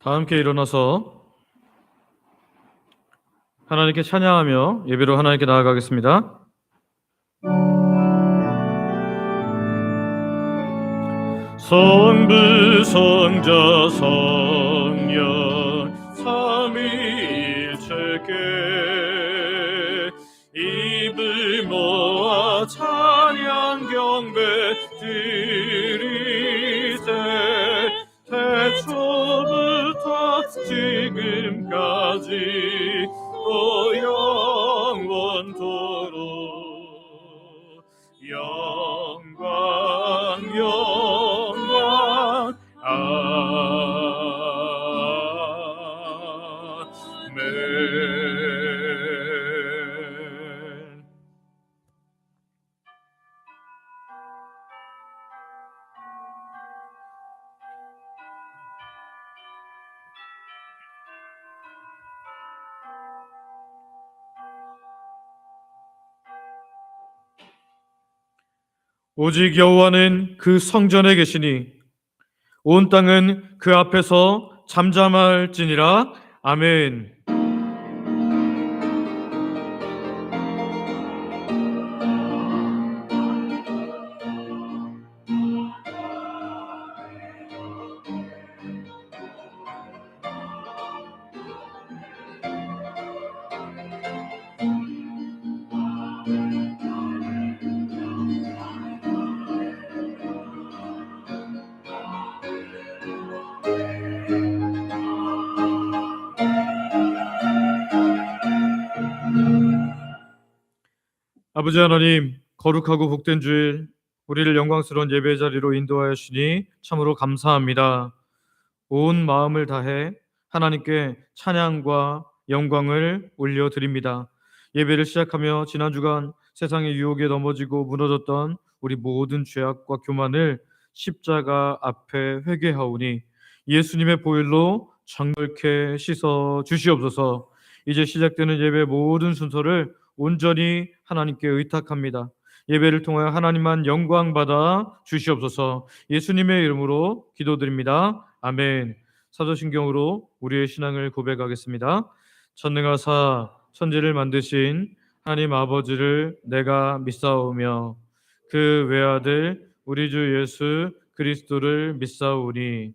다 함께 일어나서 하나님께 찬양하며 예배로 하나님께 나아가겠습니다. 성부 성자 성령 삼위일체께 입을 모아 찬양 경배 드리세. 태초부터 지금까지 또 영원토록 영광 영광 아멘. 오직 여호와는 그 성전에 계시니 온 땅은 그 앞에서 잠잠할지니라. 아멘. 아버지 하나님, 거룩하고 복된 주일, 우리를 영광스러운 예배 자리로 인도하여 주시니 참으로 감사합니다. 온 마음을 다해 하나님께 찬양과 영광을 올려드립니다. 예배를 시작하며 지난 주간 세상의 유혹에 넘어지고 무너졌던 우리 모든 죄악과 교만을 십자가 앞에 회개하오니 예수님의 보혈로 정결케 씻어 주시옵소서. 이제 시작되는 예배 모든 순서를 온전히 하나님께 의탁합니다. 예배를 통하여 하나님만 영광 받아 주시옵소서. 예수님의 이름으로 기도드립니다. 아멘. 사도신경으로 우리의 신앙을 고백하겠습니다. 전능하사 천지를 만드신 하나님 아버지를 내가 믿사오며 그 외아들 우리 주 예수 그리스도를 믿사오니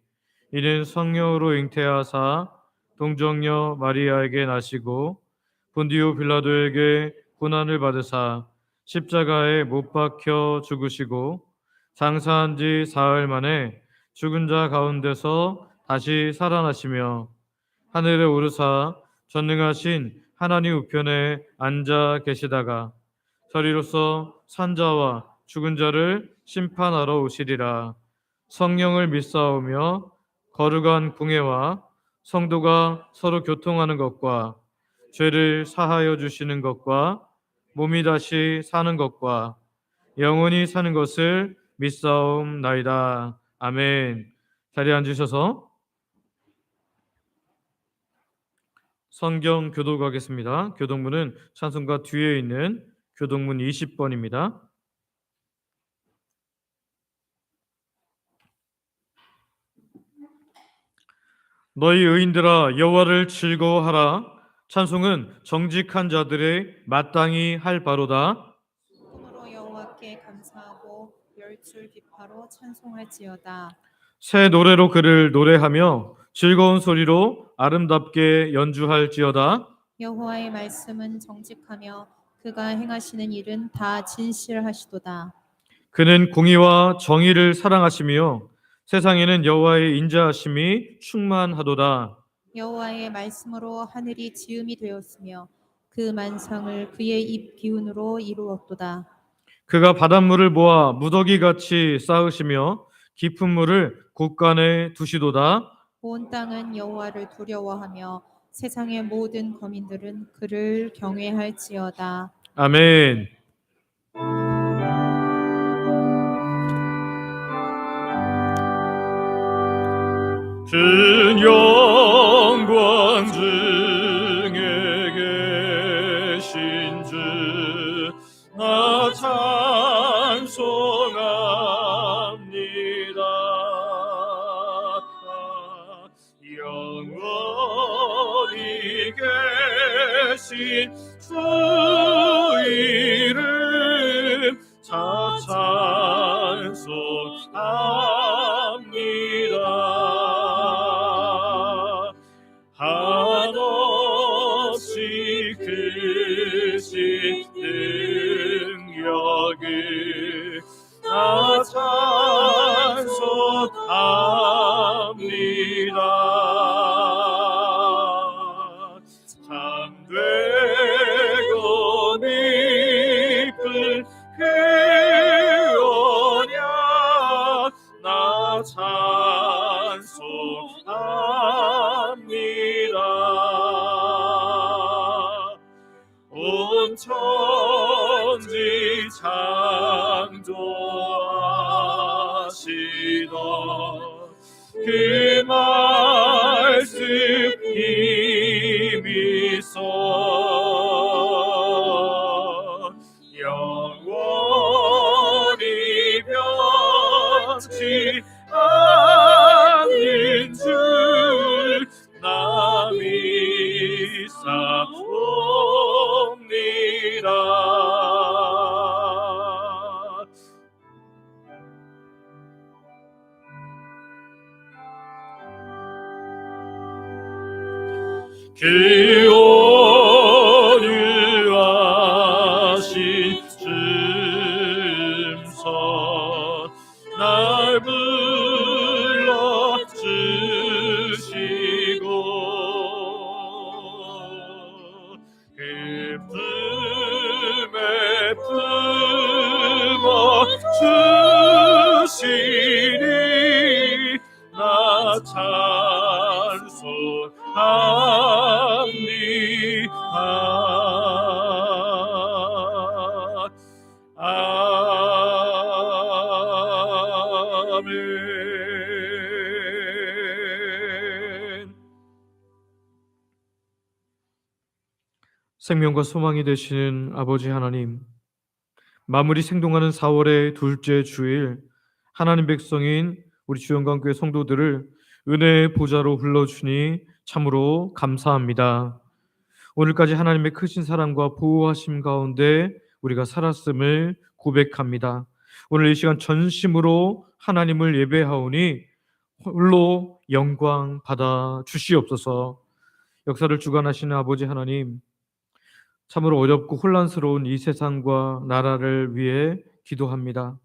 이는 성령으로 잉태하사 동정녀 마리아에게 나시고 본디오 빌라도에게 고난을 받으사 십자가에 못 박혀 죽으시고 장사한 지 사흘 만에 죽은 자 가운데서 다시 살아나시며 하늘에 오르사 전능하신 하나님 우편에 앉아 계시다가 저리로서 산자와 죽은 자를 심판하러 오시리라. 성령을 믿사오며 거룩한 궁예와 성도가 서로 교통하는 것과 죄를 사하여 주시는 것과 몸이 다시 사는 것과 영원히 사는 것을 믿사옵나이다. 아멘. 자리에 앉으셔서 성경 교독하겠습니다. 교독문은 찬송가 뒤에 있는 교독문 20번입니다. 너희 의인들아 여호와를 즐거워하라. 찬송은 정직한 자들의 마땅히 할 바로다. 손으로 여호와께 감사하고 열줄 비파로 찬송할지어다. 새 노래로 그를 노래하며 즐거운 소리로 아름답게 연주할지어다. 여호와의 말씀은 정직하며 그가 행하시는 일은 다 진실하시도다. 그는 공의와 정의를 사랑하시며 세상에는 여호와의 인자하심이 충만하도다. 여호와의 말씀으로 하늘이 지음이 되었으며 그 만상을 그의 입 기운으로 이루었도다. 그가 바닷물을 모아 무더기같이 쌓으시며 깊은 물을 곳간에 두시도다. 온 땅은 여호와를 두려워하며 세상의 모든 거민들은 그를 경외할지어다. 아멘. 큰 영광 중에 계신 주 나 찬송합니다. 하신 주 이름 자 찬송합니다. 한없이 크신 능력을 나 찬송합니다. 참되고 미쁜 그 언약 나 찬송합니다. 온 천지 창조하시던 그 말씀 힘있어 영원히 변치 않는 줄 나 믿사옵니다. 그 온유하신 줌선 날 불러주시고 그 품에 품어주시니 나 찬송합니다. 아멘. 생명과 소망이 되시는 아버지 하나님, 마무리 생동하는 4월의 둘째 주일, 하나님 백성인 우리 주영광교회 성도들을 은혜의 보좌로 불러주니 참으로 감사합니다. 오늘까지 하나님의 크신 사랑과 보호하심 가운데 우리가 살았음을 고백합니다. 오늘 이 시간 전심으로 하나님을 예배하오니 홀로 영광 받아 주시옵소서. 역사를 주관하시는 아버지 하나님, 참으로 어렵고 혼란스러운 이 세상과 나라를 위해 기도합니다.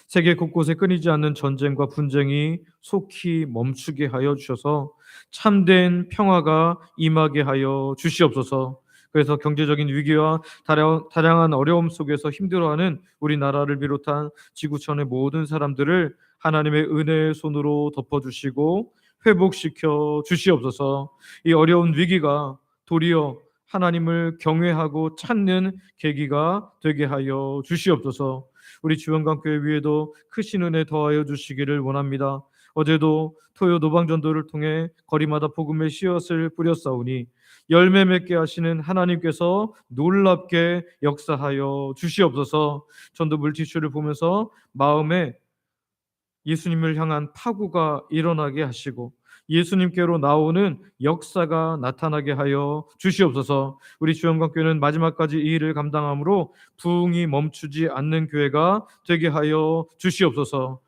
세계 곳곳에 끊이지 않는 전쟁과 분쟁이 속히 멈추게 하여 주셔서 참된 평화가 임하게 하여 주시옵소서. 그래서 경제적인 위기와 다양한 어려움 속에서 힘들어하는 우리나라를 비롯한 지구촌의 모든 사람들을 하나님의 은혜의 손으로 덮어주시고 회복시켜 주시옵소서. 이 어려운 위기가 도리어 하나님을 경외하고 찾는 계기가 되게 하여 주시옵소서. 우리 주영광교회 위에도 크신 은혜 더하여 주시기를 원합니다. 어제도 토요 노방전도를 통해 거리마다 복음의 씨앗을 뿌렸사오니 열매 맺게 하시는 하나님께서 놀랍게 역사하여 주시옵소서. 전도 물티슈를 보면서 마음에 예수님을 향한 파구가 일어나게 하시고 예수님께로 나오는 역사가 나타나게 하여 주시옵소서. 우리 주영광교회는 마지막까지 이 일을 감당함으로 부흥이 멈추지 않는 교회가 되게 하여 주시옵소서.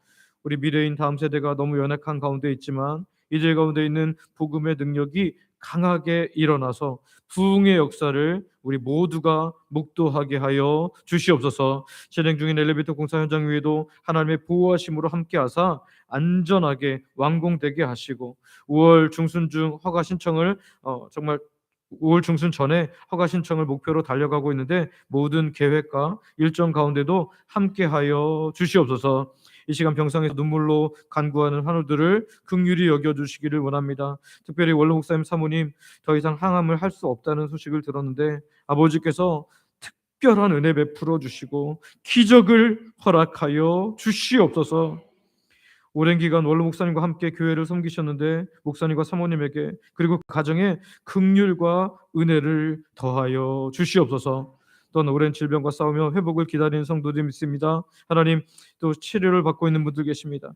우리 미래인 다음 세대가 너무 연약한 가운데 있지만 이제 가운데 있는 복음의 능력이 강하게 일어나서 부흥의 역사를 우리 모두가 목도하게 하여 주시옵소서. 진행 중인 엘리베이터 공사 현장 위에도 하나님의 보호하심으로 함께하사 안전하게 완공되게 하시고 5월 중순 중 허가 신청을 정말 5월 중순 전에 허가 신청을 목표로 달려가고 있는데 모든 계획과 일정 가운데도 함께하여 주시옵소서. 이 시간 병상에서 눈물로 간구하는 환우들을 긍휼히 여겨주시기를 원합니다. 특별히 원로 목사님 사모님 더 이상 항암을 할 수 없다는 소식을 들었는데 아버지께서 특별한 은혜 베풀어 주시고 기적을 허락하여 주시옵소서. 오랜 기간 원로 목사님과 함께 교회를 섬기셨는데 목사님과 사모님에게 그리고 가정에 긍휼과 은혜를 더하여 주시옵소서. 또한 오랜 질병과 싸우며 회복을 기다리는 성도들이 있습니다. 하나님, 또 치료를 받고 있는 분들 계십니다.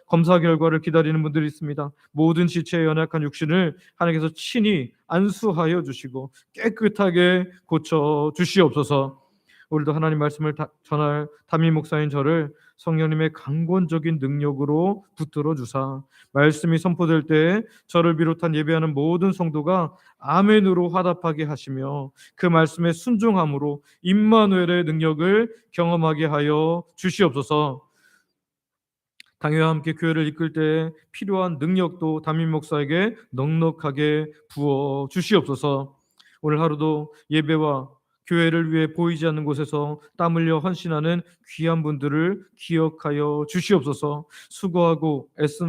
검사 결과를 기다리는 분들이 있습니다. 모든 지체에 연약한 육신을 하나님께서 친히 안수하여 주시고 깨끗하게 고쳐 주시옵소서. 오늘도 하나님 말씀을 전할 담임 목사인 저를 성령님의 강권적인 능력으로 붙들어 주사 말씀이 선포될 때 저를 비롯한 예배하는 모든 성도가 아멘으로 화답하게 하시며 그 말씀에 순종함으로 임마누엘의 능력을 경험하게 하여 주시옵소서. 당회와 함께 교회를 이끌 때 필요한 능력도 담임 목사에게 넉넉하게 부어 주시옵소서. 오늘 하루도 예배와 교회를 위해 보이지 않는 곳에서 땀 흘려 헌신하는 귀한 분들을 기억하여 주시옵소서. 수고하고 애쓴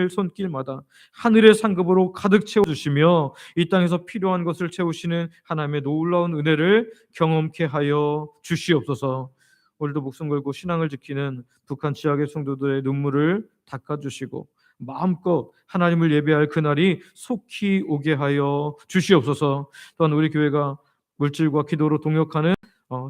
손길마다 하늘의 상급으로 가득 채워주시며 이 땅에서 필요한 것을 채우시는 하나님의 놀라운 은혜를 경험케 하여 주시옵소서. 오늘도 목숨 걸고 신앙을 지키는 북한 지역의 성도들의 눈물을 닦아주시고 마음껏 하나님을 예배할 그날이 속히 오게 하여 주시옵소서. 또한 우리 교회가 물질과 기도로 동역하는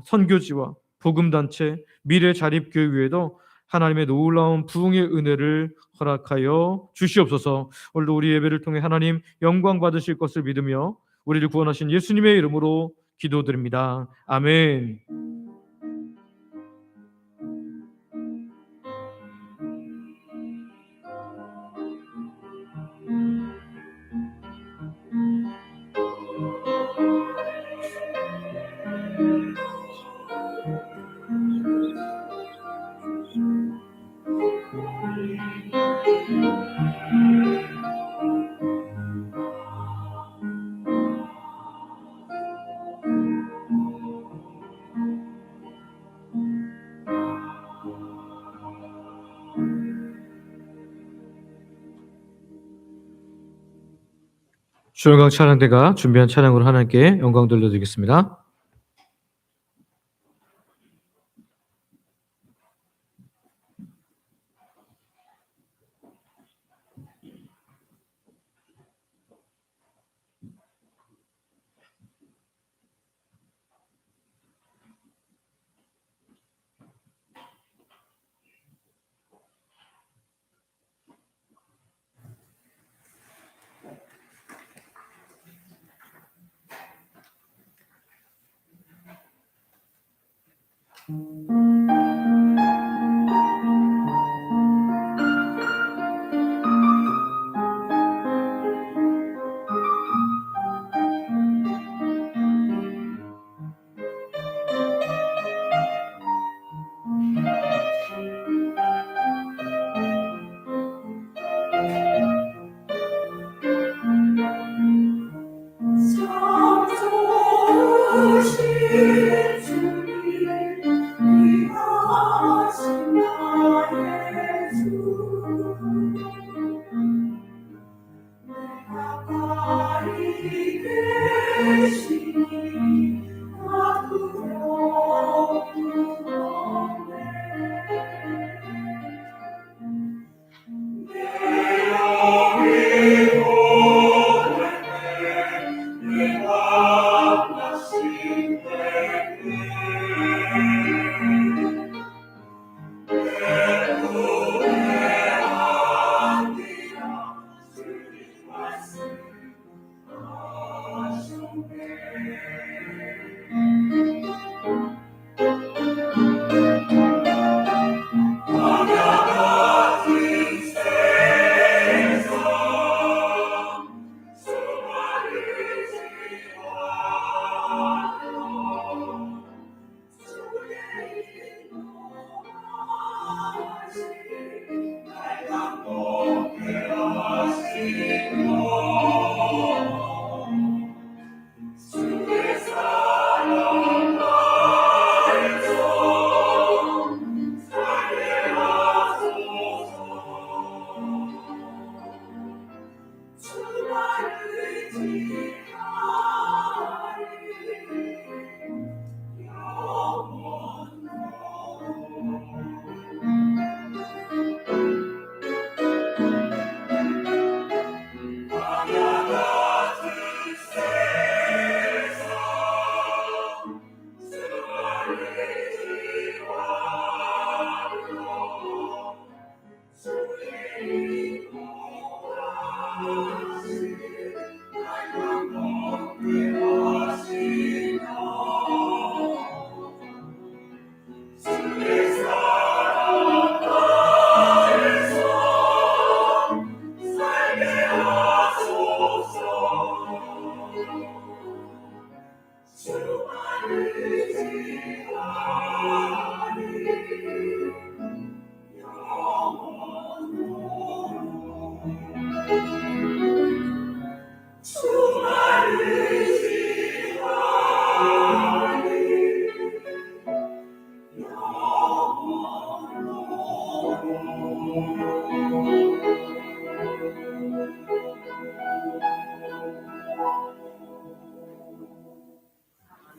선교지와 복음단체 미래자립교회에도 하나님의 놀라운 부흥의 은혜를 허락하여 주시옵소서. 오늘도 우리 예배를 통해 하나님 영광 받으실 것을 믿으며 우리를 구원하신 예수님의 이름으로 기도드립니다. 아멘. 주영강 찬양대가 준비한 찬양으로 하나님께 영광 돌려드리겠습니다.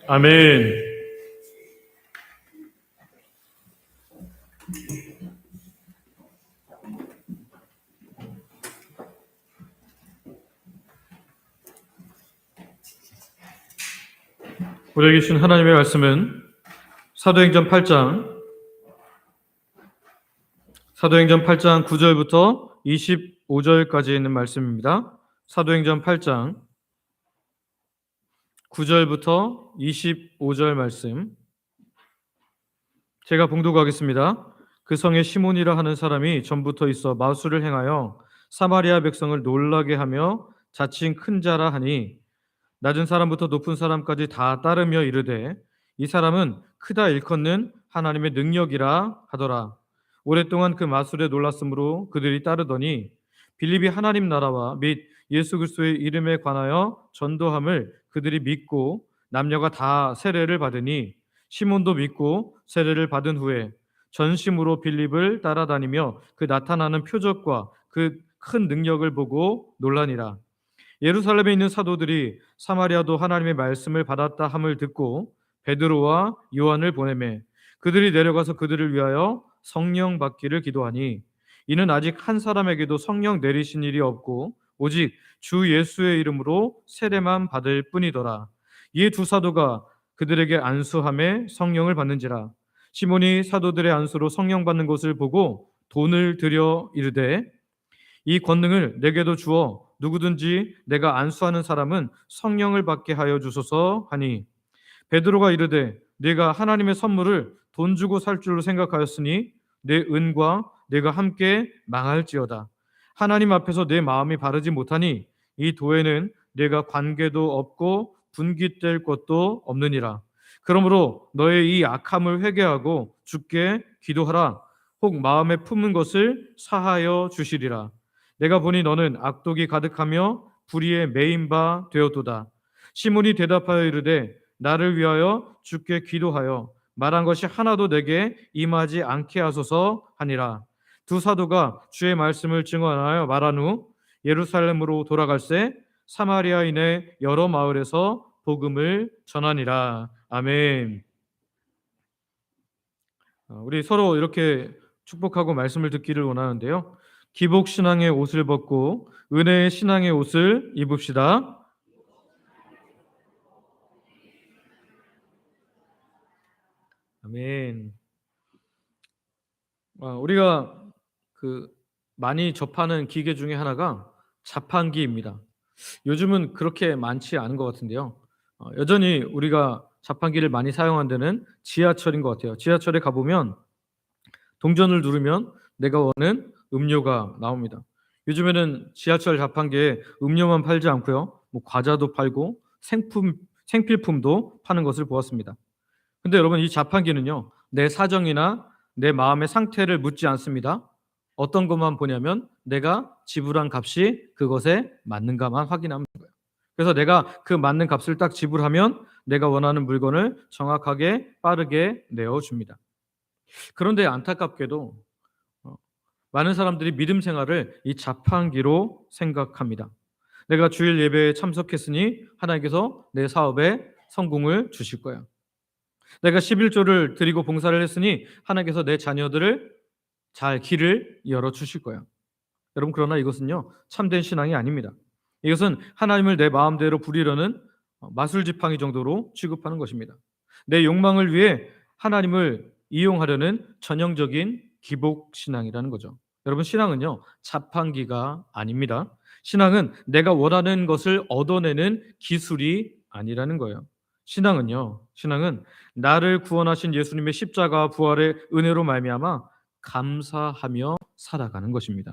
아멘. 우리에게 주신 하나님의 말씀은 사도행전 8장 9절부터 25절까지 있는 말씀입니다. 사도행전 8장 9절부터 25절 말씀 제가 봉독하겠습니다. 그 성에 시몬이라 하는 사람이 전부터 있어 마술을 행하여 사마리아 백성을 놀라게 하며 자칭 큰 자라 하니 낮은 사람부터 높은 사람까지 다 따르며 이르되 이 사람은 크다 일컫는 하나님의 능력이라 하더라. 오랫동안 그 마술에 놀랐으므로 그들이 따르더니 빌립이 하나님 나라와 및 예수 그리스도의 이름에 관하여 전도함을 그들이 믿고 남녀가 다 세례를 받으니 시몬도 믿고 세례를 받은 후에 전심으로 빌립을 따라다니며 그 나타나는 표적과 그 큰 능력을 보고 놀라니라. 예루살렘에 있는 사도들이 사마리아도 하나님의 말씀을 받았다 함을 듣고 베드로와 요한을 보내매 그들이 내려가서 그들을 위하여 성령 받기를 기도하니 이는 아직 한 사람에게도 성령 내리신 일이 없고 오직 주 예수의 이름으로 세례만 받을 뿐이더라. 이 두 사도가 그들에게 안수함에 성령을 받는지라. 시몬이 사도들의 안수로 성령 받는 것을 보고 돈을 들여 이르되 이 권능을 내게도 주어 누구든지 내가 안수하는 사람은 성령을 받게 하여 주소서 하니 베드로가 이르되 네가 하나님의 선물을 돈 주고 살 줄로 생각하였으니 내 은과 내가 함께 망할지어다. 하나님 앞에서 내 마음이 바르지 못하니 이 도에는 내가 관계도 없고 분깃될 것도 없느니라. 그러므로 너의 이 악함을 회개하고 주께 기도하라. 혹 마음에 품은 것을 사하여 주시리라. 내가 보니 너는 악독이 가득하며 불의에 매인 바 되었도다. 시몬이 대답하여 이르되 나를 위하여 주께 기도하여 말한 것이 하나도 내게 임하지 않게 하소서 하니라. 두 사도가 주의 말씀을 증언하여 말한 후 예루살렘으로 돌아갈새 사마리아인의 여러 마을에서 복음을 전하니라. 아멘. 우리 서로 이렇게 축복하고 말씀을 듣기를 원하는데요. 기복 신앙의 옷을 벗고 은혜의 신앙의 옷을 입읍시다. 아멘. 우리가 많이 접하는 기계 중에 하나가 자판기입니다. 요즘은 그렇게 많지 않은 것 같은데요. 여전히 우리가 자판기를 많이 사용하는 데는 지하철인 것 같아요. 지하철에 가보면 동전을 누르면 내가 원하는 음료가 나옵니다. 요즘에는 지하철 자판기에 음료만 팔지 않고요, 과자도 팔고 생필품도 파는 것을 보았습니다. 근데 여러분, 이 자판기는요, 내 사정이나 내 마음의 상태를 묻지 않습니다. 어떤 것만 보냐면 내가 지불한 값이 그것에 맞는가만 확인하면 돼요. 그래서 내가 그 맞는 값을 딱 지불하면 내가 원하는 물건을 정확하게 빠르게 내어줍니다. 그런데 안타깝게도 많은 사람들이 믿음 생활을 이 자판기로 생각합니다. 내가 주일 예배에 참석했으니 하나님께서 내 사업에 성공을 주실 거야. 내가 11조를 드리고 봉사를 했으니 하나님께서 내 자녀들을 잘 길을 열어주실 거야. 여러분, 그러나 이것은요, 참된 신앙이 아닙니다. 이것은 하나님을 내 마음대로 부리려는 마술지팡이 정도로 취급하는 것입니다. 내 욕망을 위해 하나님을 이용하려는 전형적인 기복신앙이라는 거죠. 여러분, 신앙은요, 자판기가 아닙니다. 신앙은 내가 원하는 것을 얻어내는 기술이 아니라는 거예요. 신앙은 나를 구원하신 예수님의 십자가 부활의 은혜로 말미암아 감사하며 살아가는 것입니다.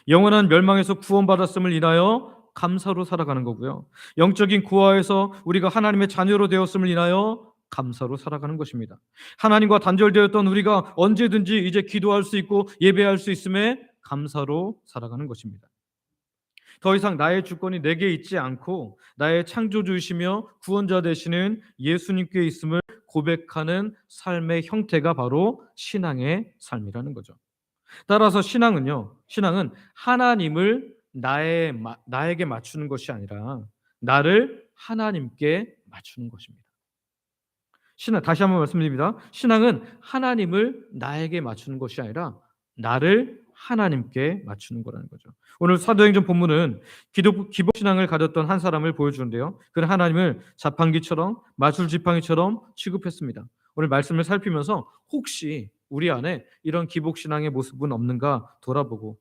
영원한 멸망에서 구원받았음을 인하여 감사로 살아가는 거고요. 영적인 구하에서 우리가 하나님의 자녀로 되었음을 인하여 감사로 살아가는 것입니다. 하나님과 단절되었던 우리가 언제든지 이제 기도할 수 있고 예배할 수 있음에 감사로 살아가는 것입니다. 더 이상 나의 주권이 내게 있지 않고 나의 창조주이시며 구원자 되시는 예수님께 있음을 고백하는 삶의 형태가 바로 신앙의 삶이라는 거죠. 따라서 신앙은 하나님을 나에게 맞추는 것이 아니라 나를 하나님께 맞추는 것입니다. 다시 한번 말씀드립니다. 신앙은 하나님을 나에게 맞추는 것이 아니라 나를 하나님께 맞추는 거라는 거죠. 오늘 사도행전 본문은 기복신앙을 가졌던 한 사람을 보여주는데요. 그는 하나님을 자판기처럼 마술지팡이처럼 취급했습니다. 오늘 말씀을 살피면서 혹시 우리 안에 이런 기복신앙의 모습은 없는가 돌아보고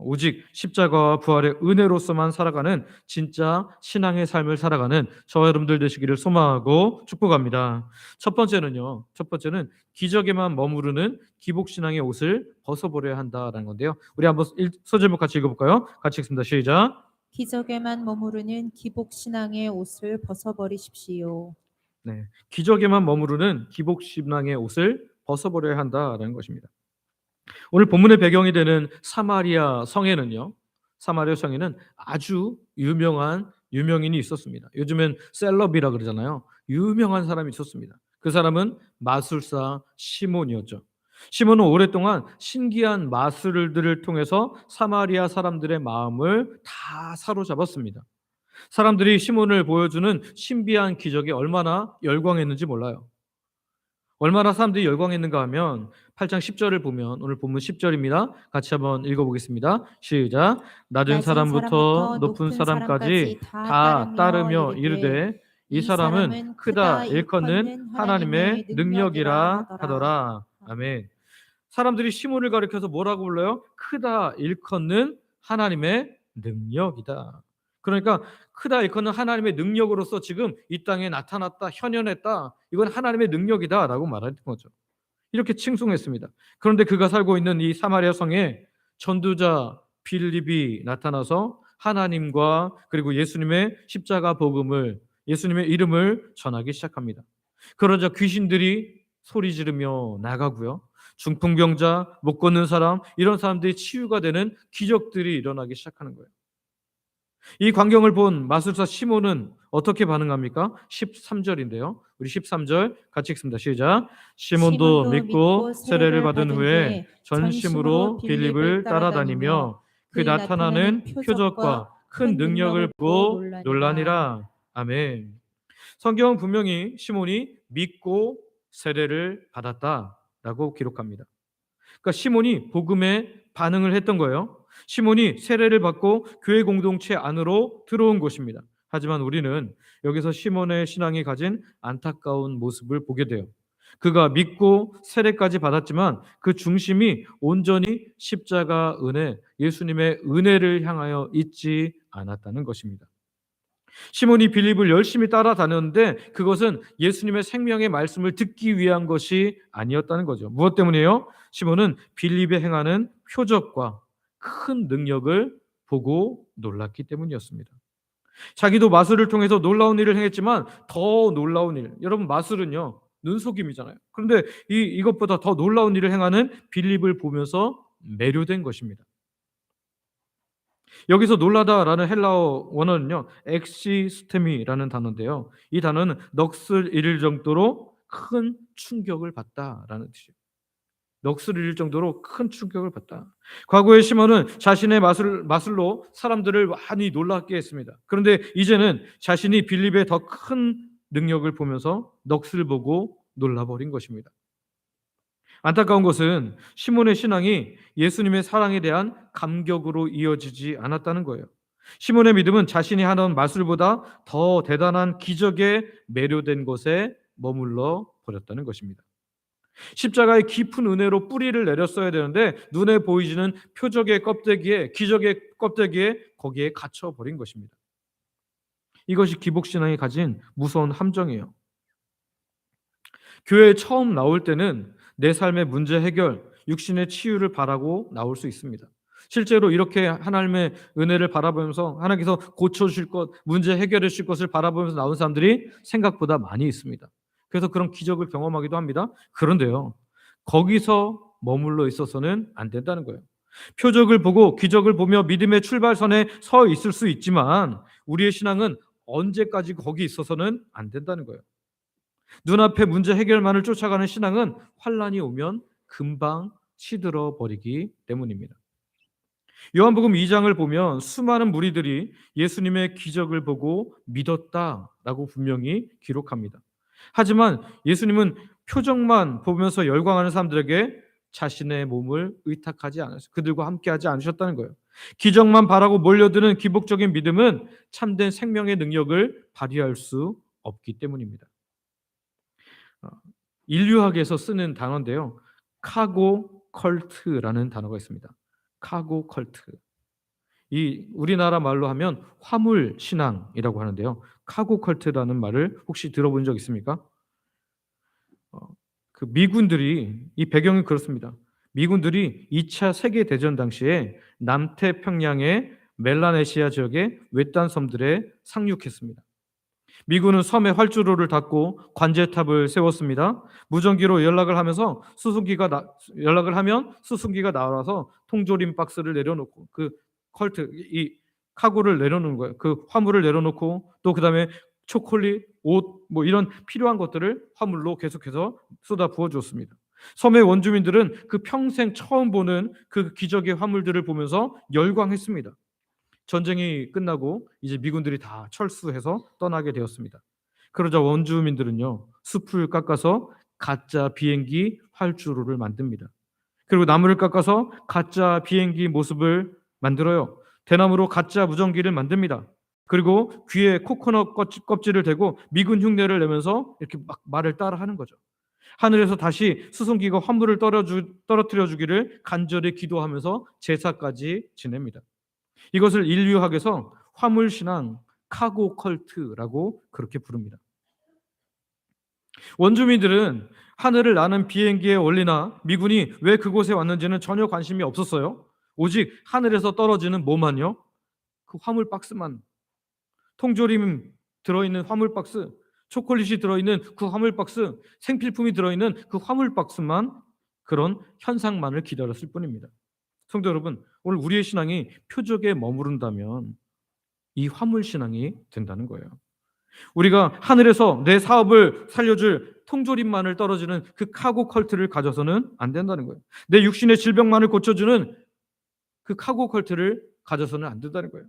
오직 십자가와 부활의 은혜로서만 살아가는 진짜 신앙의 삶을 살아가는 저와 여러분들 되시기를 소망하고 축복합니다. 첫 번째는 기적에만 머무르는 기복신앙의 옷을 벗어버려야 한다라는 건데요. 우리 한번 서제목 같이 읽어볼까요? 같이 읽습니다. 시작. 기적에만 머무르는 기복신앙의 옷을 벗어버리십시오. 네, 기적에만 머무르는 기복신앙의 옷을 벗어버려야 한다라는 것입니다. 오늘 본문의 배경이 되는 사마리아 성에는 아주 유명한 유명인이 있었습니다. 요즘엔 셀럽이라 그러잖아요. 유명한 사람이 있었습니다. 그 사람은 마술사 시몬이었죠. 시몬은 오랫동안 신기한 마술들을 통해서 사마리아 사람들의 마음을 다 사로잡았습니다. 사람들이 시몬을 보여주는 신비한 기적에 얼마나 열광했는지 몰라요. 얼마나 사람들이 열광했는가 하면 8장 10절을 보면 오늘 본문 10절입니다. 같이 한번 읽어보겠습니다. 시작. 낮은 사람부터 높은 사람까지 다 따르며 이르되 이 사람은 크다 일컫는 하나님의 능력이라 하더라. 아멘. 사람들이 시몬을 가리켜서 뭐라고 불러요? 크다 일컫는 하나님의 능력이다. 그러니까 크다 일컫는 하나님의 능력으로서 지금 이 땅에 나타났다, 현현했다. 이건 하나님의 능력이다라고 말하는 거죠. 이렇게 칭송했습니다. 그런데 그가 살고 있는 이 사마리아 성에 전도자 빌립이 나타나서 하나님과 그리고 예수님의 십자가 복음을, 예수님의 이름을 전하기 시작합니다. 그러자 귀신들이 소리 지르며 나가고요. 중풍병자, 못 걷는 사람, 이런 사람들이 치유가 되는 기적들이 일어나기 시작하는 거예요. 이 광경을 본 마술사 시몬은 어떻게 반응합니까? 13절인데요. 우리 13절 같이 읽습니다. 시작. 시몬도 믿고 세례를 받은 후에 전심으로 빌립을 따라다니며 그 나타나는 표적과 큰 능력을 보고 놀라니라. 아멘. 성경은 분명히 시몬이 믿고 세례를 받았다라고 기록합니다. 그러니까 시몬이 복음에 반응을 했던 거예요. 시몬이 세례를 받고 교회 공동체 안으로 들어온 것입니다. 하지만 우리는 여기서 시몬의 신앙이 가진 안타까운 모습을 보게 돼요. 그가 믿고 세례까지 받았지만 그 중심이 온전히 십자가 은혜, 예수님의 은혜를 향하여 있지 않았다는 것입니다. 시몬이 빌립을 열심히 따라다녔는데 그것은 예수님의 생명의 말씀을 듣기 위한 것이 아니었다는 거죠. 무엇 때문이에요? 시몬은 빌립에 행하는 표적과 큰 능력을 보고 놀랐기 때문이었습니다. 자기도 마술을 통해서 놀라운 일을 행했지만 더 놀라운 일, 여러분 마술은요 눈속임이잖아요. 그런데 이것보다 더 놀라운 일을 행하는 빌립을 보면서 매료된 것입니다. 여기서 놀라다라는 헬라어 원어는요 엑시스테미라는 단어인데요, 이 단어는 넋을 잃을 정도로 큰 충격을 받다라는 뜻이에요. 넋을 잃을 정도로 큰 충격을 받다. 과거의 시몬은 자신의 마술로 사람들을 많이 놀랍게 했습니다. 그런데 이제는 자신이 빌립의 더 큰 능력을 보면서 넋을 보고 놀라버린 것입니다. 안타까운 것은 시몬의 신앙이 예수님의 사랑에 대한 감격으로 이어지지 않았다는 거예요. 시몬의 믿음은 자신이 하는 마술보다 더 대단한 기적에 매료된 것에 머물러 버렸다는 것입니다. 십자가의 깊은 은혜로 뿌리를 내렸어야 되는데 눈에 보이지는 표적의 껍데기에, 기적의 껍데기에 거기에 갇혀 버린 것입니다. 이것이 기복신앙이 가진 무서운 함정이에요. 교회에 처음 나올 때는 내 삶의 문제 해결, 육신의 치유를 바라고 나올 수 있습니다. 실제로 이렇게 하나님의 은혜를 바라보면서 하나님께서 고쳐주실 것, 문제 해결해 주실 것을 바라보면서 나온 사람들이 생각보다 많이 있습니다. 그래서 그런 기적을 경험하기도 합니다. 그런데요, 거기서 머물러 있어서는 안 된다는 거예요. 표적을 보고 기적을 보며 믿음의 출발선에 서 있을 수 있지만 우리의 신앙은 언제까지 거기 있어서는 안 된다는 거예요. 눈앞의 문제 해결만을 쫓아가는 신앙은 환란이 오면 금방 시들어 버리기 때문입니다. 요한복음 2장을 보면 수많은 무리들이 예수님의 기적을 보고 믿었다라고 분명히 기록합니다. 하지만 예수님은 표적만 보면서 열광하는 사람들에게 자신의 몸을 의탁하지 않으셨어요. 그들과 함께하지 않으셨다는 거예요. 기적만 바라고 몰려드는 기복적인 믿음은 참된 생명의 능력을 발휘할 수 없기 때문입니다. 인류학에서 쓰는 단어인데요, 카고 컬트라는 단어가 있습니다. 카고 컬트. 이 우리나라 말로 하면 화물 신앙이라고 하는데요, 카고 컬트라는 말을 혹시 들어본 적 있습니까? 그 미군들이, 이 배경이 그렇습니다. 미군들이 2차 세계 대전 당시에 남태평양의 멜라네시아 지역의 외딴 섬들에 상륙했습니다. 미군은 섬에 활주로를 닫고 관제탑을 세웠습니다. 무전기로 연락을 하면서 연락을 하면 수송기가 나와서 통조림 박스를 내려놓고 그 이 카고를 내려놓는 거예요. 그 화물을 내려놓고 또 그다음에 초콜릿, 옷, 뭐 이런 필요한 것들을 화물로 계속해서 쏟아 부어 줬습니다. 섬의 원주민들은 그 평생 처음 보는 그 기적의 화물들을 보면서 열광했습니다. 전쟁이 끝나고 이제 미군들이 다 철수해서 떠나게 되었습니다. 그러자 원주민들은요, 숲을 깎아서 가짜 비행기 활주로를 만듭니다. 그리고 나무를 깎아서 가짜 비행기 모습을 만들어요. 대나무로 가짜 무전기를 만듭니다. 그리고 귀에 코코넛 껍질을 대고 미군 흉내를 내면서 이렇게 막 말을 따라하는 거죠. 하늘에서 다시 수송기가 화물을 떨어뜨려 주기를 간절히 기도하면서 제사까지 지냅니다. 이것을 인류학에서 화물신앙, 카고 컬트라고 그렇게 부릅니다. 원주민들은 하늘을 나는 비행기의 원리나 미군이 왜 그곳에 왔는지는 전혀 관심이 없었어요. 오직 하늘에서 떨어지는 뭐만요? 그 화물 박스만, 통조림 들어있는 화물 박스, 초콜릿이 들어있는 그 화물 박스, 생필품이 들어있는 그 화물 박스만, 그런 현상만을 기다렸을 뿐입니다. 성도 여러분, 오늘 우리의 신앙이 표적에 머무른다면 이 화물 신앙이 된다는 거예요. 우리가 하늘에서 내 사업을 살려줄 통조림만을 떨어지는 그 카고 컬트를 가져서는 안 된다는 거예요. 내 육신의 질병만을 고쳐주는 그 카고 컬트를 가져서는 안 된다는 거예요.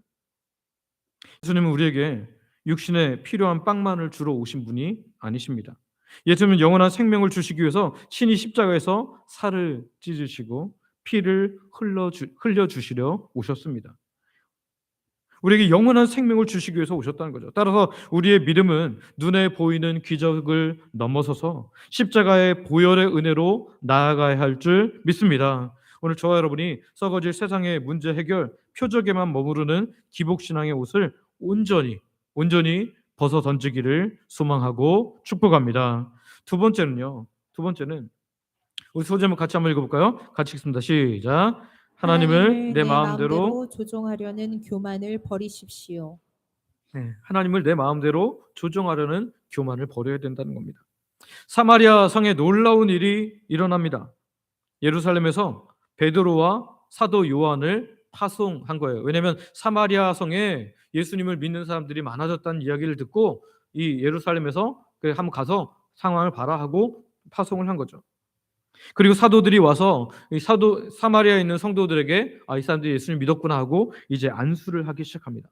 예수님은 우리에게 육신에 필요한 빵만을 주러 오신 분이 아니십니다. 예수님은 영원한 생명을 주시기 위해서 친히 십자가에서 살을 찢으시고 피를 흘려주시려 오셨습니다. 우리에게 영원한 생명을 주시기 위해서 오셨다는 거죠. 따라서 우리의 믿음은 눈에 보이는 기적을 넘어서서 십자가의 보혈의 은혜로 나아가야 할 줄 믿습니다. 오늘 저와 여러분이 썩어질 세상의 문제 해결, 표적에만 머무르는 기복신앙의 옷을 온전히 벗어 던지기를 소망하고 축복합니다. 두 번째는 우리 소제목 같이 한번 읽어볼까요? 같이 읽습니다. 시작. 하나님을 내 마음대로 조종하려는 교만을 버리십시오. 네, 하나님을 내 마음대로 조종하려는 교만을 버려야 된다는 겁니다. 사마리아 성에 놀라운 일이 일어납니다. 예루살렘에서 베드로와 사도 요한을 파송한 거예요. 왜냐하면 사마리아 성에 예수님을 믿는 사람들이 많아졌다는 이야기를 듣고 이 예루살렘에서 한번 가서 상황을 봐라 하고 파송을 한 거죠. 그리고 사도들이 와서 사마리아에 있는 성도들에게 이 사람들이 예수님 믿었구나 하고 이제 안수를 하기 시작합니다.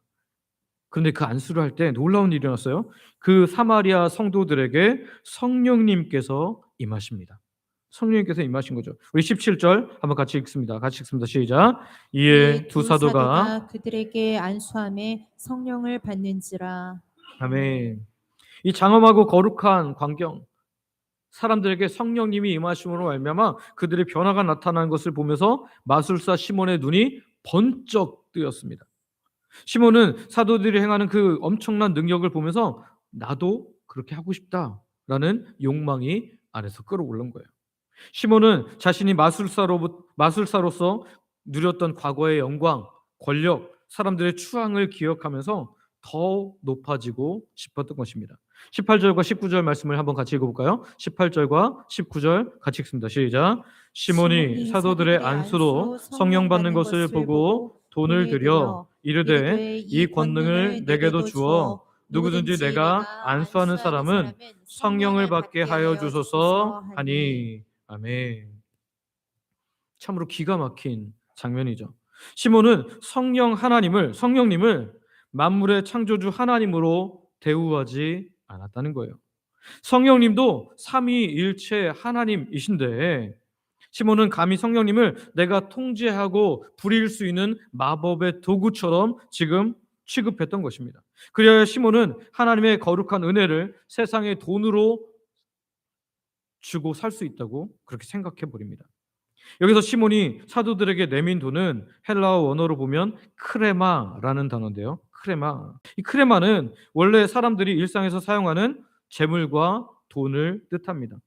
그런데 그 안수를 할 때 놀라운 일이 일어났어요. 그 사마리아 성도들에게 성령님께서 임하십니다. 성령님께서 임하신 거죠. 우리 17절 한번 같이 읽습니다. 시작. 이에 두 사도가 그들에게 안수함에 성령을 받는지라. 아멘. 이 장엄하고 거룩한 광경, 사람들에게 성령님이 임하심으로 말미암아 그들의 변화가 나타나는 것을 보면서 마술사 시몬의 눈이 번쩍 뜨였습니다. 시몬은 사도들이 행하는 그 엄청난 능력을 보면서 나도 그렇게 하고 싶다라는 욕망이 안에서 끌어올른 거예요. 시몬은 자신이 마술사로서 누렸던 과거의 영광, 권력, 사람들의 추앙을 기억하면서 더 높아지고 싶었던 것입니다. 18절과 19절 말씀을 한번 같이 읽어볼까요? 18절과 19절 같이 읽습니다. 시작. 시몬이 사도들의 안수로 성령 받는 것을 보고 돈을 들여 이르되 이 권능을 내게도 주어 누구든지 내가 안수하는 사람은 성령을 받게 하여 주소서 하니. 아멘. 참으로 기가 막힌 장면이죠. 시몬은 성령님을 만물의 창조주 하나님으로 대우하지 않았다는 거예요. 성령님도 삼위일체 하나님이신데 시몬은 감히 성령님을 내가 통제하고 부릴 수 있는 마법의 도구처럼 지금 취급했던 것입니다. 그래야 시몬은 하나님의 거룩한 은혜를 세상의 돈으로 주고 살 수 있다고 그렇게 생각해 버립니다. 여기서 시몬이 사도들에게 내민 돈은 헬라어 원어로 보면 크레마라는 단어인데요. 크레마. 이 크레마는 원래 사람들이 일상에서 사용하는 재물과 돈을 뜻합니다.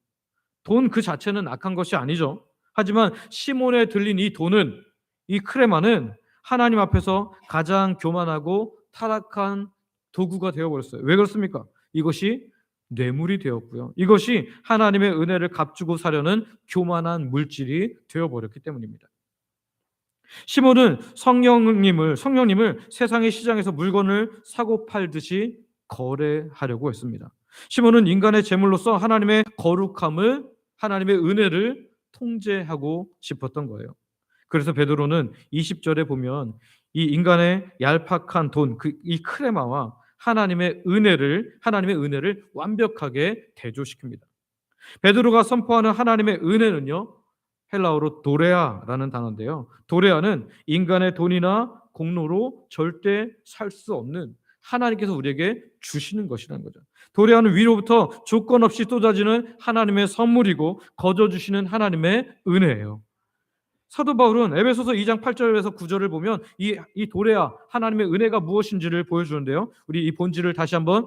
돈 그 자체는 악한 것이 아니죠. 하지만 시몬에 들린 이 크레마는 하나님 앞에서 가장 교만하고 타락한 도구가 되어버렸어요. 왜 그렇습니까? 이것이 뇌물이 되었고요. 이것이 하나님의 은혜를 값주고 사려는 교만한 물질이 되어버렸기 때문입니다. 시몬은 성령님을 세상의 시장에서 물건을 사고 팔듯이 거래하려고 했습니다. 시몬은 인간의 재물로서 하나님의 거룩함을, 하나님의 은혜를 통제하고 싶었던 거예요. 그래서 베드로는 20절에 보면 이 인간의 얄팍한 돈, 이 크레마와 하나님의 은혜를 완벽하게 대조시킵니다. 베드로가 선포하는 하나님의 은혜는요, 헬라어로 도레아라는 단어인데요. 도레아는 인간의 돈이나 공로로 절대 살 수 없는 하나님께서 우리에게 주시는 것이라는 거죠. 도레아는 위로부터 조건 없이 쏟아지는 하나님의 선물이고 거저 주시는 하나님의 은혜예요. 사도 바울은 에베소서 2장 8절에서 9절을 보면 이 도레아 하나님의 은혜가 무엇인지를 보여주는데요. 우리 이 본질을 다시 한번